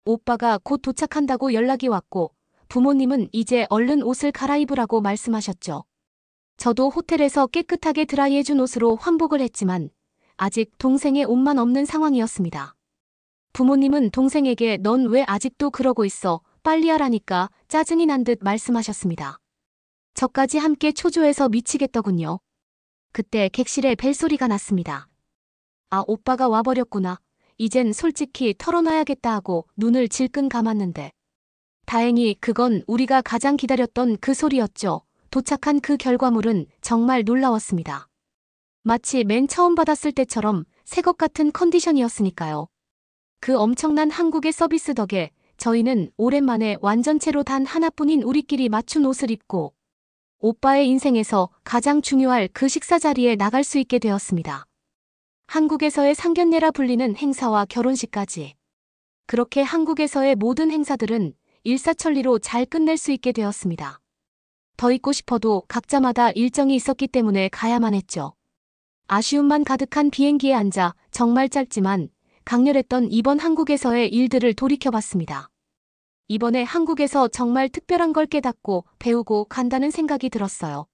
S3: 오빠가 곧 도착한다고 연락이 왔고 부모님은 이제 얼른 옷을 갈아입으라고 말씀하셨죠. 저도 호텔에서 깨끗하게 드라이해준 옷으로 환복을 했지만 아직 동생의 옷만 없는 상황이었습니다. 부모님은 동생에게 넌 왜 아직도 그러고 있어? 빨리 하라니까 짜증이 난 듯 말씀하셨습니다. 저까지 함께 초조해서 미치겠더군요. 그때 객실에 벨소리가 났습니다. 아, 오빠가 와버렸구나. 이젠 솔직히 털어놔야겠다 하고 눈을 질끈 감았는데 다행히 그건 우리가 가장 기다렸던 그 소리였죠. 도착한 그 결과물은 정말 놀라웠습니다. 마치 맨 처음 받았을 때처럼 새 것 같은 컨디션이었으니까요. 그 엄청난 한국의 서비스 덕에 저희는 오랜만에 완전체로 단 하나뿐인 우리끼리 맞춘 옷을 입고 오빠의 인생에서 가장 중요할 그 식사 자리에 나갈 수 있게 되었습니다. 한국에서의 상견례라 불리는 행사와 결혼식까지. 그렇게 한국에서의 모든 행사들은 일사천리로 잘 끝낼 수 있게 되었습니다. 더 있고 싶어도 각자마다 일정이 있었기 때문에 가야만 했죠. 아쉬움만 가득한 비행기에 앉아 정말 짧지만 강렬했던 이번 한국에서의 일들을 돌이켜봤습니다. 이번에 한국에서 정말 특별한 걸 깨닫고 배우고 간다는 생각이 들었어요.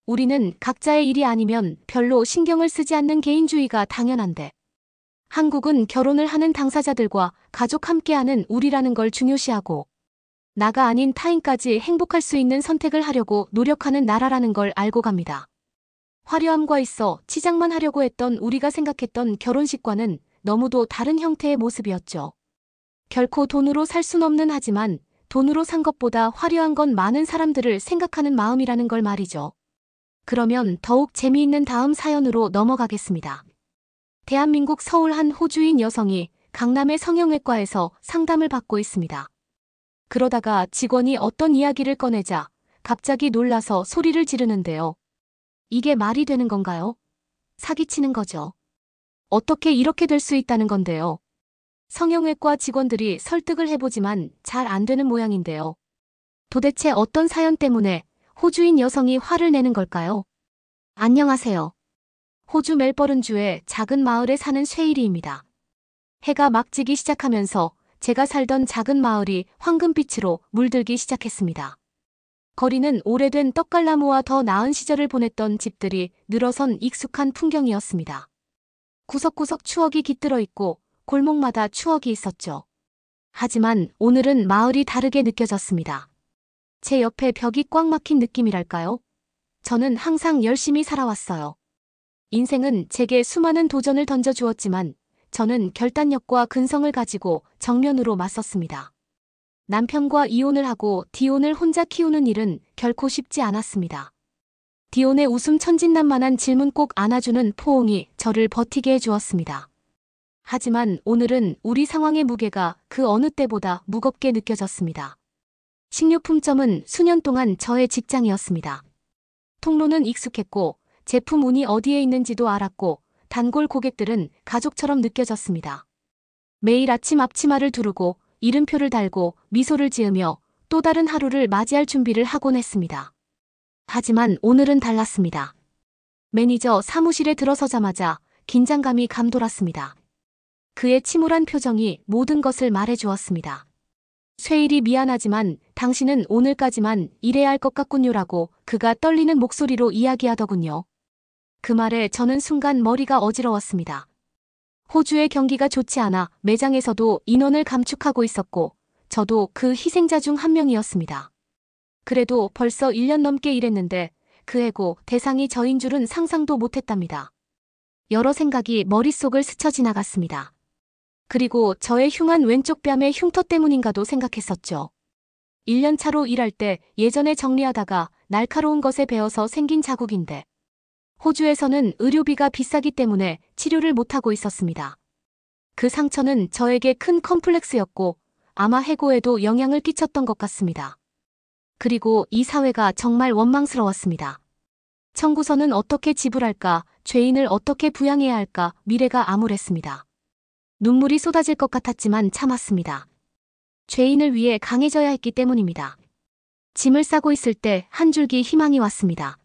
S3: 우리는 각자의 일이 아니면 별로 신경을 쓰지 않는 개인주의가 당연한데 한국은 결혼을 하는 당사자들과 가족 함께하는 우리라는 걸 중요시하고 나가 아닌 타인까지 행복할 수 있는 선택을 하려고 노력하는 나라라는 걸 알고 갑니다. 화려함과 있어 치장만 하려고 했던 우리가 생각했던 결혼식과는 너무도 다른 형태의 모습이었죠. 결코 돈으로 살 순 없는 하지만 돈으로 산 것보다 화려한 건 많은 사람들을 생각하는 마음이라는 걸 말이죠. 그러면 더욱 재미있는 다음 사연으로 넘어가겠습니다. 대한민국 서울 한 호주인 여성이 강남의 성형외과에서 상담을 받고 있습니다. 그러다가 직원이 어떤 이야기를 꺼내자 갑자기 놀라서 소리를 지르는데요. 이게 말이 되는 건가요? 사기치는 거죠. 어떻게 이렇게 될 수 있다는 건데요. 성형외과 직원들이 설득을 해보지만 잘 안 되는 모양인데요. 도대체 어떤 사연 때문에 호주인 여성이 화를 내는 걸까요? 안녕하세요. 호주 멜버른주의 작은 마을에 사는 쉐이리입니다. 해가 막 지기 시작하면서 제가 살던 작은 마을이 황금빛으로 물들기 시작했습니다. 거리는 오래된 떡갈나무와 더 나은 시절을 보냈던 집들이 늘어선 익숙한 풍경이었습니다. 구석구석 추억이 깃들어 있고 골목마다 추억이 있었죠. 하지만 오늘은 마을이 다르게 느껴졌습니다. 제 옆에 벽이 꽉 막힌 느낌이랄까요? 저는 항상 열심히 살아왔어요. 인생은 제게 수많은 도전을 던져주었지만 저는 결단력과 근성을 가지고 정면으로 맞섰습니다. 남편과 이혼을 하고 디온을 혼자 키우는 일은 결코 쉽지 않았습니다. 디온의 웃음 천진난만한 질문 꼭 안아주는 포옹이 저를 버티게 해주었습니다. 하지만 오늘은 우리 상황의 무게가 그 어느 때보다 무겁게 느껴졌습니다. 식료품점은 수년 동안 저의 직장이었습니다. 통로는 익숙했고 제품 운이 어디에 있는지도 알았고 단골 고객들은 가족처럼 느껴졌습니다. 매일 아침 앞치마를 두르고 이름표를 달고 미소를 지으며 또 다른 하루를 맞이할 준비를 하곤 했습니다. 하지만 오늘은 달랐습니다. 매니저 사무실에 들어서자마자 긴장감이 감돌았습니다. 그의 침울한 표정이 모든 것을 말해주었습니다. 쇠일이 미안하지만 당신은 오늘까지만 일해야 할 것 같군요라고 그가 떨리는 목소리로 이야기하더군요. 그 말에 저는 순간 머리가 어지러웠습니다. 호주의 경기가 좋지 않아 매장에서도 인원을 감축하고 있었고 저도 그 희생자 중 한 명이었습니다. 그래도 벌써 1년 넘게 일했는데 그 해고 대상이 저인 줄은 상상도 못했답니다. 여러 생각이 머릿속을 스쳐 지나갔습니다. 그리고 저의 흉한 왼쪽 뺨의 흉터 때문인가도 생각했었죠. 1년 차로 일할 때 예전에 정리하다가 날카로운 것에 베어서 생긴 자국인데 호주에서는 의료비가 비싸기 때문에 치료를 못하고 있었습니다. 그 상처는 저에게 큰 컴플렉스였고 아마 해고에도 영향을 끼쳤던 것 같습니다. 그리고 이 사회가 정말 원망스러웠습니다. 청구서는 어떻게 지불할까, 죄인을 어떻게 부양해야 할까, 미래가 암울했습니다. 눈물이 쏟아질 것 같았지만 참았습니다. 죄인을 위해 강해져야 했기 때문입니다. 짐을 싸고 있을 때 한 줄기 희망이 왔습니다.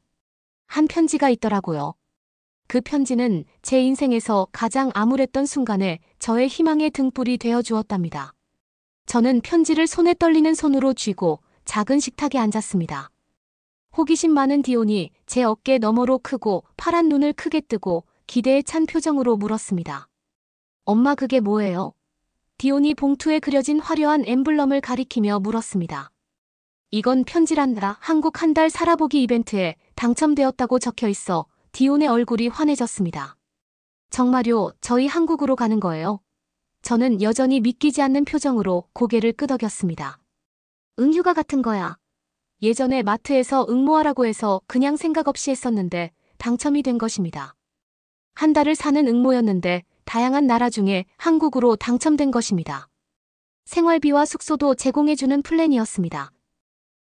S3: 한 편지가 있더라고요. 그 편지는 제 인생에서 가장 암울했던 순간에 저의 희망의 등불이 되어 주었답니다. 저는 편지를 손에 떨리는 손으로 쥐고 작은 식탁에 앉았습니다. 호기심 많은 디온이 제 어깨 너머로 크고 파란 눈을 크게 뜨고 기대에 찬 표정으로 물었습니다. 엄마 그게 뭐예요? 디온이 봉투에 그려진 화려한 엠블럼을 가리키며 물었습니다. 이건 편지란다. 한국 한 달 살아보기 이벤트에 당첨되었다고 적혀 있어 디온의 얼굴이 환해졌습니다. 정말요, 저희 한국으로 가는 거예요? 저는 여전히 믿기지 않는 표정으로 고개를 끄덕였습니다. 응, 휴가 같은 거야. 예전에 마트에서 응모하라고 해서 그냥 생각 없이 했었는데 당첨이 된 것입니다. 한 달을 사는 응모였는데 다양한 나라 중에 한국으로 당첨된 것입니다. 생활비와 숙소도 제공해주는 플랜이었습니다.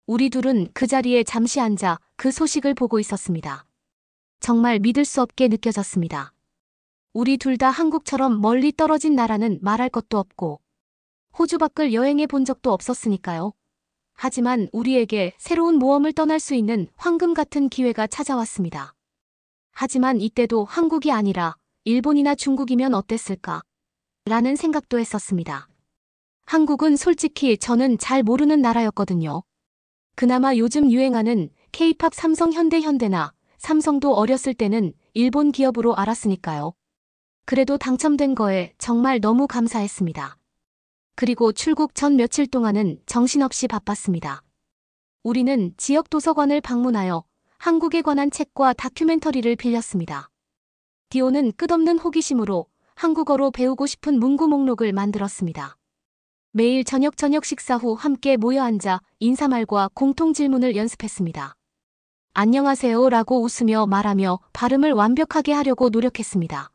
S3: 우리 둘은 그 자리에 잠시 앉아 그 소식을 보고 있었습니다. 정말 믿을 수 없게 느껴졌습니다. 우리 둘 다 한국처럼 멀리 떨어진 나라는 말할 것도 없고 호주 밖을 여행해 본 적도 없었으니까요. 하지만 우리에게 새로운 모험을 떠날 수 있는 황금 같은 기회가 찾아왔습니다. 하지만 이때도 한국이 아니라 일본이나 중국이면 어땠을까? 라는 생각도 했었습니다. 한국은 솔직히 저는 잘 모르는 나라였거든요. 그나마 요즘 유행하는 K-팝 삼성 현대나 삼성도 어렸을 때는 일본 기업으로 알았으니까요. 그래도 당첨된 거에 정말 너무 감사했습니다. 그리고 출국 전 며칠 동안은 정신없이 바빴습니다. 우리는 지역 도서관을 방문하여 한국에 관한 책과 다큐멘터리를 빌렸습니다. 디오는 끝없는 호기심으로 한국어로 배우고 싶은 문구 목록을 만들었습니다. 매일 저녁 식사 후 함께 모여 앉아 인사말과 공통 질문을 연습했습니다. 안녕하세요 라고 웃으며 말하며 발음을 완벽하게 하려고 노력했습니다.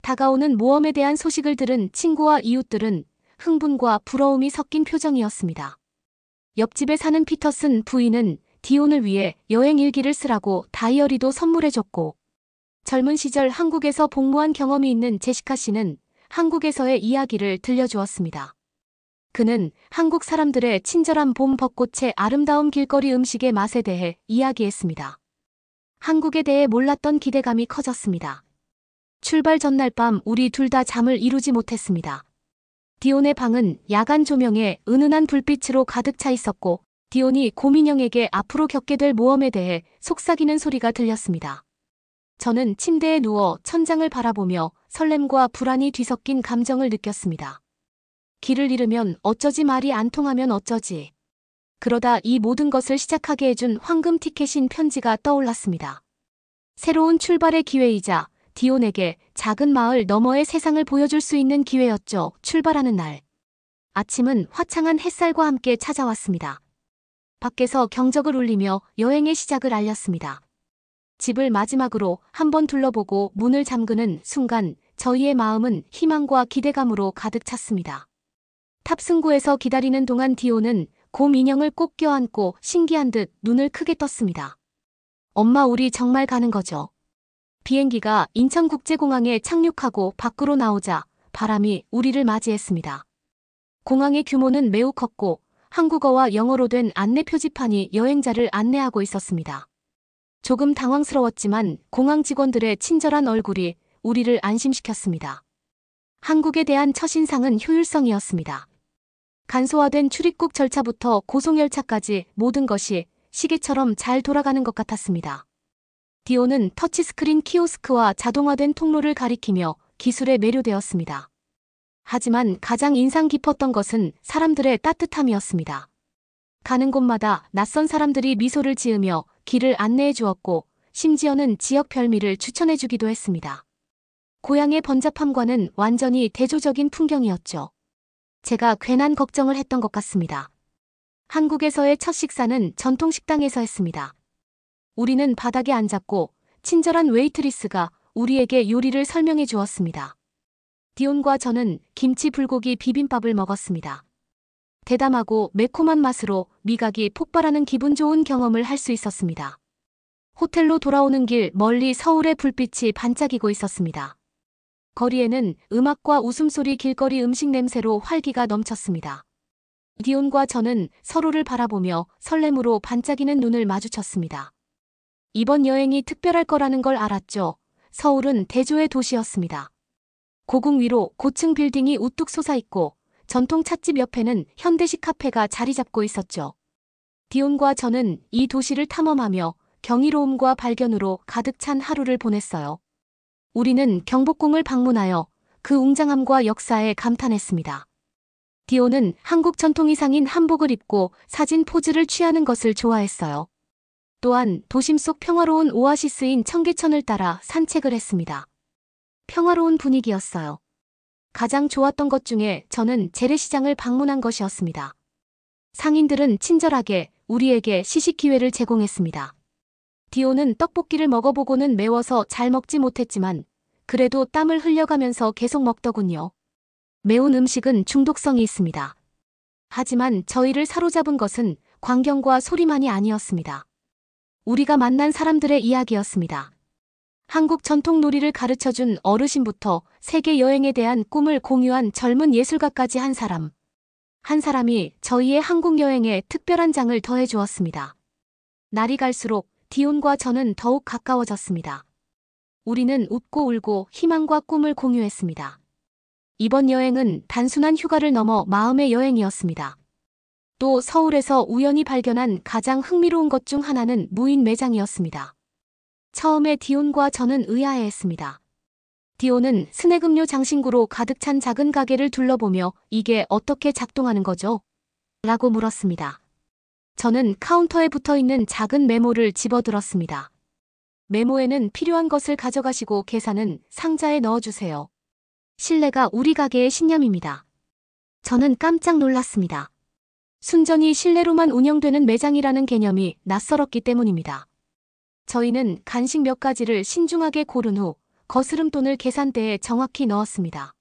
S3: 다가오는 모험에 대한 소식을 들은 친구와 이웃들은 흥분과 부러움이 섞인 표정이었습니다. 옆집에 사는 피터슨 부인은 디온을 위해 여행 일기를 쓰라고 다이어리도 선물해줬고 젊은 시절 한국에서 복무한 경험이 있는 제시카 씨는 한국에서의 이야기를 들려주었습니다. 그는 한국 사람들의 친절한 봄 벚꽃의 아름다운 길거리 음식의 맛에 대해 이야기했습니다. 한국에 대해 몰랐던 기대감이 커졌습니다. 출발 전날 밤 우리 둘 다 잠을 이루지 못했습니다. 디온의 방은 야간 조명에 은은한 불빛으로 가득 차 있었고 디온이 고민영에게 앞으로 겪게 될 모험에 대해 속삭이는 소리가 들렸습니다. 저는 침대에 누워 천장을 바라보며 설렘과 불안이 뒤섞인 감정을 느꼈습니다. 길을 잃으면 어쩌지, 말이 안 통하면 어쩌지. 그러다 이 모든 것을 시작하게 해준 황금 티켓인 편지가 떠올랐습니다. 새로운 출발의 기회이자 디온에게 작은 마을 너머의 세상을 보여줄 수 있는 기회였죠. 출발하는 날. 아침은 화창한 햇살과 함께 찾아왔습니다. 밖에서 경적을 울리며 여행의 시작을 알렸습니다. 집을 마지막으로 한번 둘러보고 문을 잠그는 순간 저희의 마음은 희망과 기대감으로 가득 찼습니다. 탑승구에서 기다리는 동안 디오는 곰 인형을 꼭 껴안고 신기한 듯 눈을 크게 떴습니다. 엄마, 우리 정말 가는 거죠? 비행기가 인천국제공항에 착륙하고 밖으로 나오자 바람이 우리를 맞이했습니다. 공항의 규모는 매우 컸고 한국어와 영어로 된 안내 표지판이 여행자를 안내하고 있었습니다. 조금 당황스러웠지만 공항 직원들의 친절한 얼굴이 우리를 안심시켰습니다. 한국에 대한 첫인상은 효율성이었습니다. 간소화된 출입국 절차부터 고속열차까지 모든 것이 시계처럼 잘 돌아가는 것 같았습니다. 디오는 터치스크린 키오스크와 자동화된 통로를 가리키며 기술에 매료되었습니다. 하지만 가장 인상 깊었던 것은 사람들의 따뜻함이었습니다. 가는 곳마다 낯선 사람들이 미소를 지으며 길을 안내해 주었고 심지어는 지역 별미를 추천해 주기도 했습니다. 고향의 번잡함과는 완전히 대조적인 풍경이었죠. 제가 괜한 걱정을 했던 것 같습니다. 한국에서의 첫 식사는 전통 식당에서 했습니다. 우리는 바닥에 앉았고 친절한 웨이트리스가 우리에게 요리를 설명해 주었습니다. 디온과 저는 김치 불고기 비빔밥을 먹었습니다. 대담하고 매콤한 맛으로 미각이 폭발하는 기분 좋은 경험을 할 수 있었습니다. 호텔로 돌아오는 길 멀리 서울의 불빛이 반짝이고 있었습니다. 거리에는 음악과 웃음소리, 길거리 음식 냄새로 활기가 넘쳤습니다. 디온과 저는 서로를 바라보며 설렘으로 반짝이는 눈을 마주쳤습니다. 이번 여행이 특별할 거라는 걸 알았죠. 서울은 대조의 도시였습니다. 고궁 위로 고층 빌딩이 우뚝 솟아있고 전통 찻집 옆에는 현대식 카페가 자리 잡고 있었죠. 디온과 저는 이 도시를 탐험하며 경이로움과 발견으로 가득 찬 하루를 보냈어요. 우리는 경복궁을 방문하여 그 웅장함과 역사에 감탄했습니다. 디온은 한국 전통 의상인 한복을 입고 사진 포즈를 취하는 것을 좋아했어요. 또한 도심 속 평화로운 오아시스인 청계천을 따라 산책을 했습니다. 평화로운 분위기였어요. 가장 좋았던 것 중에 저는 재래시장을 방문한 것이었습니다. 상인들은 친절하게 우리에게 시식 기회를 제공했습니다. 디오는 떡볶이를 먹어보고는 매워서 잘 먹지 못했지만 그래도 땀을 흘려가면서 계속 먹더군요. 매운 음식은 중독성이 있습니다. 하지만 저희를 사로잡은 것은 광경과 소리만이 아니었습니다. 우리가 만난 사람들의 이야기였습니다. 한국 전통 놀이를 가르쳐준 어르신부터 세계 여행에 대한 꿈을 공유한 젊은 예술가까지 한 사람이 저희의 한국 여행에 특별한 장을 더해 주었습니다. 날이 갈수록 디온과 저는 더욱 가까워졌습니다. 우리는 웃고 울고 희망과 꿈을 공유했습니다. 이번 여행은 단순한 휴가를 넘어 마음의 여행이었습니다. 또 서울에서 우연히 발견한 가장 흥미로운 것 중 하나는 무인 매장이었습니다. 처음에 디온과 저는 의아해했습니다. 디온은 스낵음료 장신구로 가득 찬 작은 가게를 둘러보며 이게 어떻게 작동하는 거죠? 라고 물었습니다. 저는 카운터에 붙어있는 작은 메모를 집어들었습니다. 메모에는 필요한 것을 가져가시고 계산은 상자에 넣어주세요. 신뢰가 우리 가게의 신념입니다. 저는 깜짝 놀랐습니다. 순전히 신뢰로만 운영되는 매장이라는 개념이 낯설었기 때문입니다. 저희는 간식 몇 가지를 신중하게 고른 후 거스름돈을 계산대에 정확히 넣었습니다.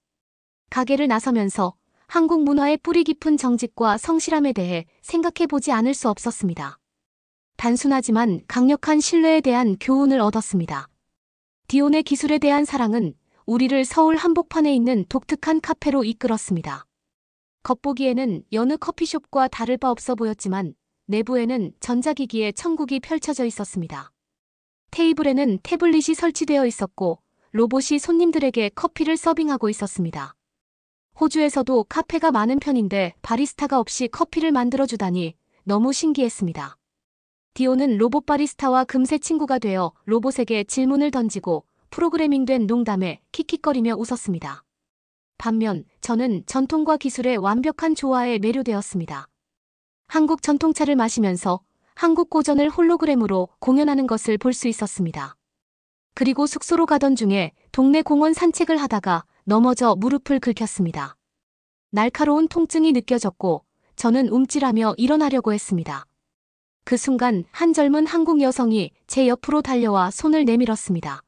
S3: 가게를 나서면서 한국 문화의 뿌리 깊은 정직과 성실함에 대해 생각해보지 않을 수 없었습니다. 단순하지만 강력한 신뢰에 대한 교훈을 얻었습니다. 디온의 기술에 대한 사랑은 우리를 서울 한복판에 있는 독특한 카페로 이끌었습니다. 겉보기에는 여느 커피숍과 다를 바 없어 보였지만 내부에는 전자기기의 천국이 펼쳐져 있었습니다. 테이블에는 태블릿이 설치되어 있었고 로봇이 손님들에게 커피를 서빙하고 있었습니다. 호주에서도 카페가 많은 편인데 바리스타가 없이 커피를 만들어주다니 너무 신기했습니다. 디오는 로봇 바리스타와 금세 친구가 되어 로봇에게 질문을 던지고 프로그래밍된 농담에 킥킥거리며 웃었습니다. 반면 저는 전통과 기술의 완벽한 조화에 매료되었습니다. 한국 전통차를 마시면서 한국 고전을 홀로그램으로 공연하는 것을 볼 수 있었습니다. 그리고 숙소로 가던 중에 동네 공원 산책을 하다가 넘어져 무릎을 긁혔습니다. 날카로운 통증이 느껴졌고 저는 움찔하며 일어나려고 했습니다. 그 순간 한 젊은 한국 여성이 제 옆으로 달려와 손을 내밀었습니다.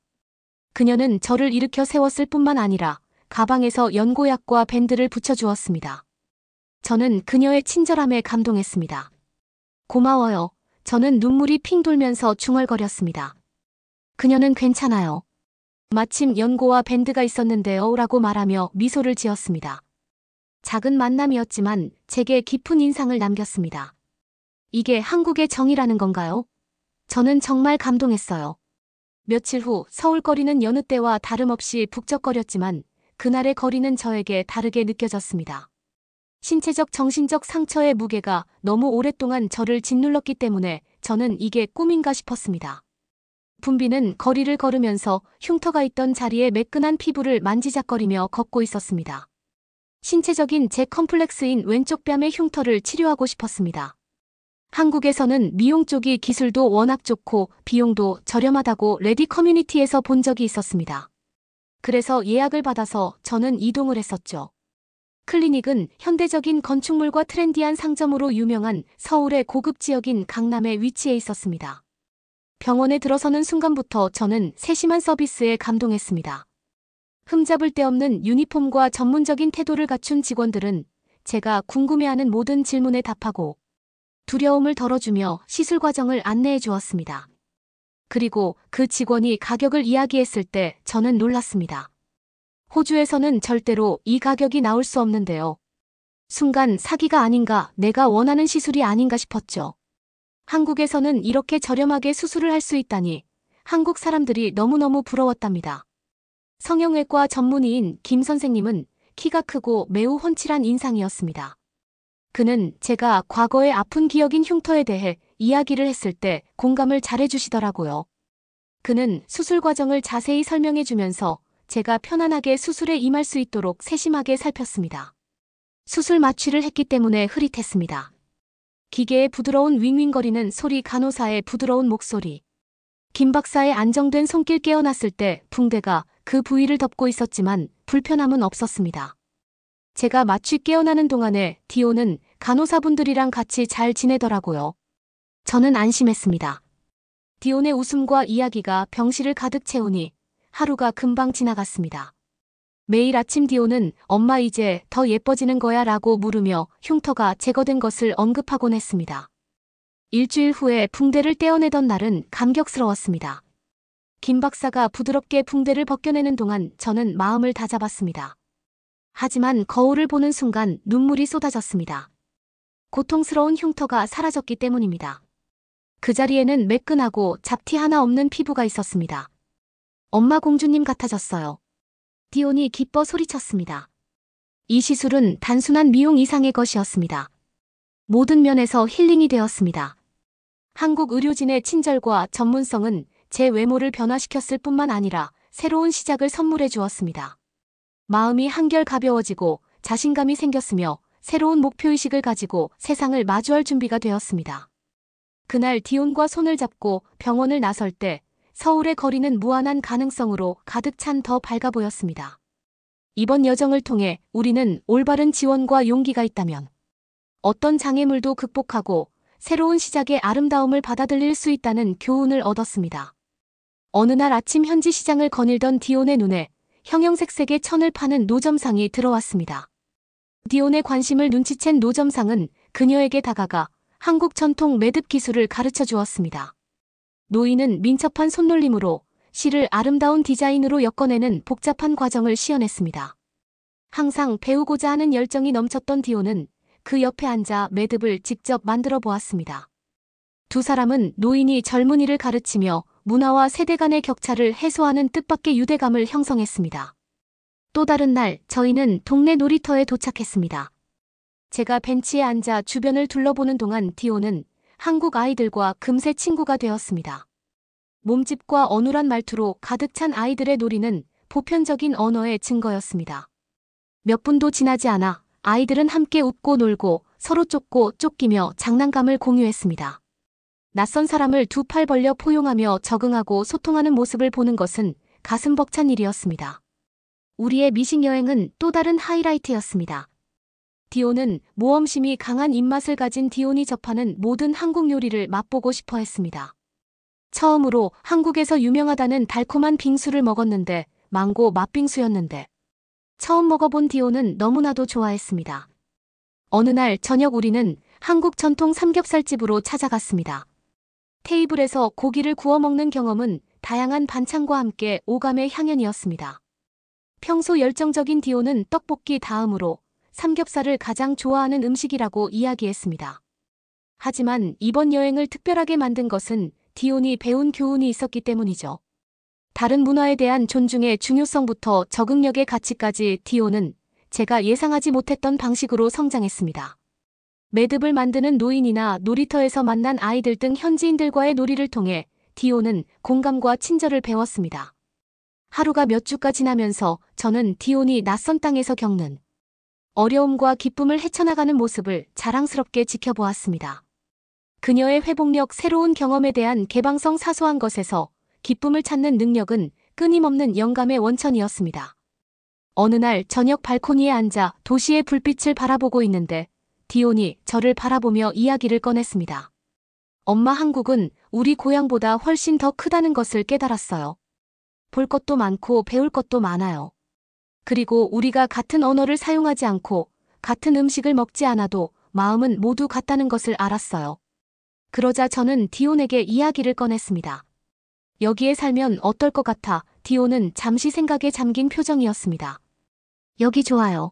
S3: 그녀는 저를 일으켜 세웠을 뿐만 아니라 가방에서 연고약과 밴드를 붙여주었습니다. 저는 그녀의 친절함에 감동했습니다. 고마워요. 저는 눈물이 핑 돌면서 중얼거렸습니다. 그녀는 괜찮아요. 마침 연고와 밴드가 있었는데요 라고 말하며 미소를 지었습니다. 작은 만남이었지만 제게 깊은 인상을 남겼습니다. 이게 한국의 정이라는 건가요? 저는 정말 감동했어요. 며칠 후 서울 거리는 여느 때와 다름없이 북적거렸지만 그날의 거리는 저에게 다르게 느껴졌습니다. 신체적 정신적 상처의 무게가 너무 오랫동안 저를 짓눌렀기 때문에 저는 이게 꿈인가 싶었습니다. 분비는 거리를 걸으면서 흉터가 있던 자리에 매끈한 피부를 만지작거리며 걷고 있었습니다. 신체적인 제 컴플렉스인 왼쪽 뺨의 흉터를 치료하고 싶었습니다. 한국에서는 미용 쪽이 기술도 워낙 좋고 비용도 저렴하다고 레디 커뮤니티에서 본 적이 있었습니다. 그래서 예약을 받아서 저는 이동을 했었죠. 클리닉은 현대적인 건축물과 트렌디한 상점으로 유명한 서울의 고급 지역인 강남에 위치해 있었습니다. 병원에 들어서는 순간부터 저는 세심한 서비스에 감동했습니다. 흠잡을 데 없는 유니폼과 전문적인 태도를 갖춘 직원들은 제가 궁금해하는 모든 질문에 답하고 두려움을 덜어주며 시술 과정을 안내해 주었습니다. 그리고 그 직원이 가격을 이야기했을 때 저는 놀랐습니다. 호주에서는 절대로 이 가격이 나올 수 없는데요. 순간 사기가 아닌가, 내가 원하는 시술이 아닌가 싶었죠. 한국에서는 이렇게 저렴하게 수술을 할 수 있다니 한국 사람들이 너무너무 부러웠답니다. 성형외과 전문의인 김 선생님은 키가 크고 매우 훤칠한 인상이었습니다. 그는 제가 과거의 아픈 기억인 흉터에 대해 이야기를 했을 때 공감을 잘해주시더라고요. 그는 수술 과정을 자세히 설명해주면서 제가 편안하게 수술에 임할 수 있도록 세심하게 살폈습니다. 수술 마취를 했기 때문에 흐릿했습니다. 기계의 부드러운 윙윙거리는 소리, 간호사의 부드러운 목소리. 김 박사의 안정된 손길, 깨어났을 때 붕대가 그 부위를 덮고 있었지만 불편함은 없었습니다. 제가 마취 깨어나는 동안에 디오는 간호사분들이랑 같이 잘 지내더라고요. 저는 안심했습니다. 디온의 웃음과 이야기가 병실을 가득 채우니 하루가 금방 지나갔습니다. 매일 아침 디온은 엄마 이제 더 예뻐지는 거야 라고 물으며 흉터가 제거된 것을 언급하곤 했습니다. 일주일 후에 붕대를 떼어내던 날은 감격스러웠습니다. 김 박사가 부드럽게 붕대를 벗겨내는 동안 저는 마음을 다잡았습니다. 하지만 거울을 보는 순간 눈물이 쏟아졌습니다. 고통스러운 흉터가 사라졌기 때문입니다. 그 자리에는 매끈하고 잡티 하나 없는 피부가 있었습니다. 엄마 공주님 같아졌어요. 디온이 기뻐 소리쳤습니다. 이 시술은 단순한 미용 이상의 것이었습니다. 모든 면에서 힐링이 되었습니다. 한국 의료진의 친절과 전문성은 제 외모를 변화시켰을 뿐만 아니라 새로운 시작을 선물해 주었습니다. 마음이 한결 가벼워지고 자신감이 생겼으며 새로운 목표의식을 가지고 세상을 마주할 준비가 되었습니다. 그날 디온과 손을 잡고 병원을 나설 때 서울의 거리는 무한한 가능성으로 가득 찬 더 밝아 보였습니다. 이번 여정을 통해 우리는 올바른 지원과 용기가 있다면 어떤 장애물도 극복하고 새로운 시작의 아름다움을 받아들일 수 있다는 교훈을 얻었습니다. 어느 날 아침 현지 시장을 거닐던 디온의 눈에 형형색색의 천을 파는 노점상이 들어왔습니다. 디온의 관심을 눈치챈 노점상은 그녀에게 다가가 한국 전통 매듭 기술을 가르쳐 주었습니다. 노인은 민첩한 손놀림으로 실을 아름다운 디자인으로 엮어내는 복잡한 과정을 시연했습니다. 항상 배우고자 하는 열정이 넘쳤던 디온은 그 옆에 앉아 매듭을 직접 만들어 보았습니다. 두 사람은 노인이 젊은이를 가르치며 문화와 세대 간의 격차를 해소하는 뜻밖의 유대감을 형성했습니다. 또 다른 날 저희는 동네 놀이터에 도착했습니다. 제가 벤치에 앉아 주변을 둘러보는 동안 디온은 한국 아이들과 금세 친구가 되었습니다. 몸집과 어눌한 말투로 가득 찬 아이들의 놀이는 보편적인 언어의 증거였습니다. 몇 분도 지나지 않아 아이들은 함께 웃고 놀고 서로 쫓고 쫓기며 장난감을 공유했습니다. 낯선 사람을 두 팔 벌려 포용하며 적응하고 소통하는 모습을 보는 것은 가슴 벅찬 일이었습니다. 우리의 미식 여행은 또 다른 하이라이트였습니다. 디온은 모험심이 강한 입맛을 가진 디온이 접하는 모든 한국 요리를 맛보고 싶어 했습니다. 처음으로 한국에서 유명하다는 달콤한 빙수를 먹었는데 망고 맛빙수였는데 처음 먹어본 디온은 너무나도 좋아했습니다. 어느 날 저녁 우리는 한국 전통 삼겹살집으로 찾아갔습니다. 테이블에서 고기를 구워 먹는 경험은 다양한 반찬과 함께 오감의 향연이었습니다. 평소 열정적인 디온은 떡볶이 다음으로 삼겹살을 가장 좋아하는 음식이라고 이야기했습니다. 하지만 이번 여행을 특별하게 만든 것은 디온이 배운 교훈이 있었기 때문이죠. 다른 문화에 대한 존중의 중요성부터 적응력의 가치까지 디온은 제가 예상하지 못했던 방식으로 성장했습니다. 매듭을 만드는 노인이나 놀이터에서 만난 아이들 등 현지인들과의 놀이를 통해 디온은 공감과 친절을 배웠습니다. 하루가 몇 주가 지나면서 저는 디온이 낯선 땅에서 겪는 어려움과 기쁨을 헤쳐나가는 모습을 자랑스럽게 지켜보았습니다. 그녀의 회복력, 새로운 경험에 대한 개방성, 사소한 것에서 기쁨을 찾는 능력은 끊임없는 영감의 원천이었습니다. 어느 날 저녁 발코니에 앉아 도시의 불빛을 바라보고 있는데 디온이 저를 바라보며 이야기를 꺼냈습니다. 엄마, 한국은 우리 고향보다 훨씬 더 크다는 것을 깨달았어요. 볼 것도 많고 배울 것도 많아요. 그리고 우리가 같은 언어를 사용하지 않고 같은 음식을 먹지 않아도 마음은 모두 같다는 것을 알았어요. 그러자 저는 디온에게 이야기를 꺼냈습니다. 여기에 살면 어떨 것 같아? 디온은 잠시 생각에 잠긴 표정이었습니다. 여기 좋아요.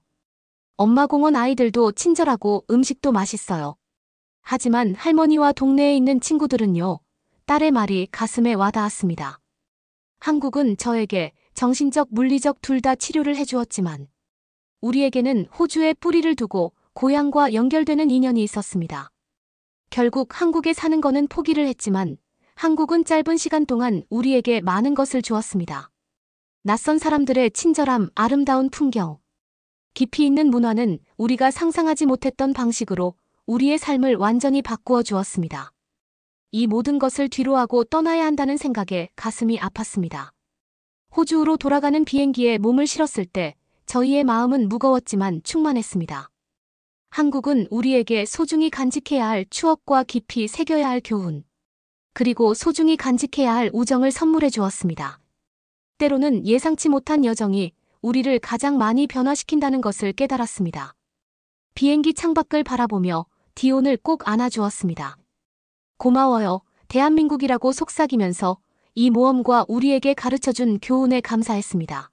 S3: 엄마, 공원 아이들도 친절하고 음식도 맛있어요. 하지만 할머니와 동네에 있는 친구들은요. 딸의 말이 가슴에 와닿았습니다. 한국은 저에게 정신적, 물리적 둘 다 치료를 해주었지만 우리에게는 호주에 뿌리를 두고 고향과 연결되는 인연이 있었습니다. 결국 한국에 사는 거는 포기를 했지만 한국은 짧은 시간 동안 우리에게 많은 것을 주었습니다. 낯선 사람들의 친절함, 아름다운 풍경, 깊이 있는 문화는 우리가 상상하지 못했던 방식으로 우리의 삶을 완전히 바꾸어 주었습니다. 이 모든 것을 뒤로하고 떠나야 한다는 생각에 가슴이 아팠습니다. 호주로 돌아가는 비행기에 몸을 실었을 때 저희의 마음은 무거웠지만 충만했습니다. 한국은 우리에게 소중히 간직해야 할 추억과 깊이 새겨야 할 교훈, 그리고 소중히 간직해야 할 우정을 선물해 주었습니다. 때로는 예상치 못한 여정이 우리를 가장 많이 변화시킨다는 것을 깨달았습니다. 비행기 창밖을 바라보며 디온을 꼭 안아주었습니다. 고마워요, 대한민국이라고 속삭이면서 이 모험과 우리에게 가르쳐준 교훈에 감사했습니다.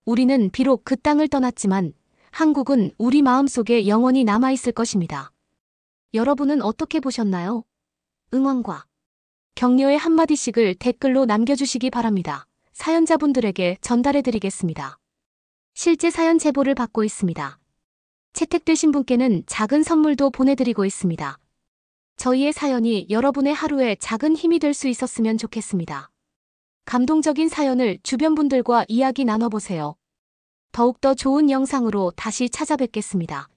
S3: 우리는 비록 그 땅을 떠났지만 한국은 우리 마음속에 영원히 남아있을 것입니다. 여러분은 어떻게 보셨나요? 응원과 격려의 한마디씩을 댓글로 남겨주시기 바랍니다. 사연자분들에게 전달해드리겠습니다. 실제 사연 제보를 받고 있습니다. 채택되신 분께는 작은 선물도 보내드리고 있습니다. 저희의 사연이 여러분의 하루에 작은 힘이 될 수 있었으면 좋겠습니다. 감동적인 사연을 주변 분들과 이야기 나눠보세요. 더욱더 좋은 영상으로 다시 찾아뵙겠습니다.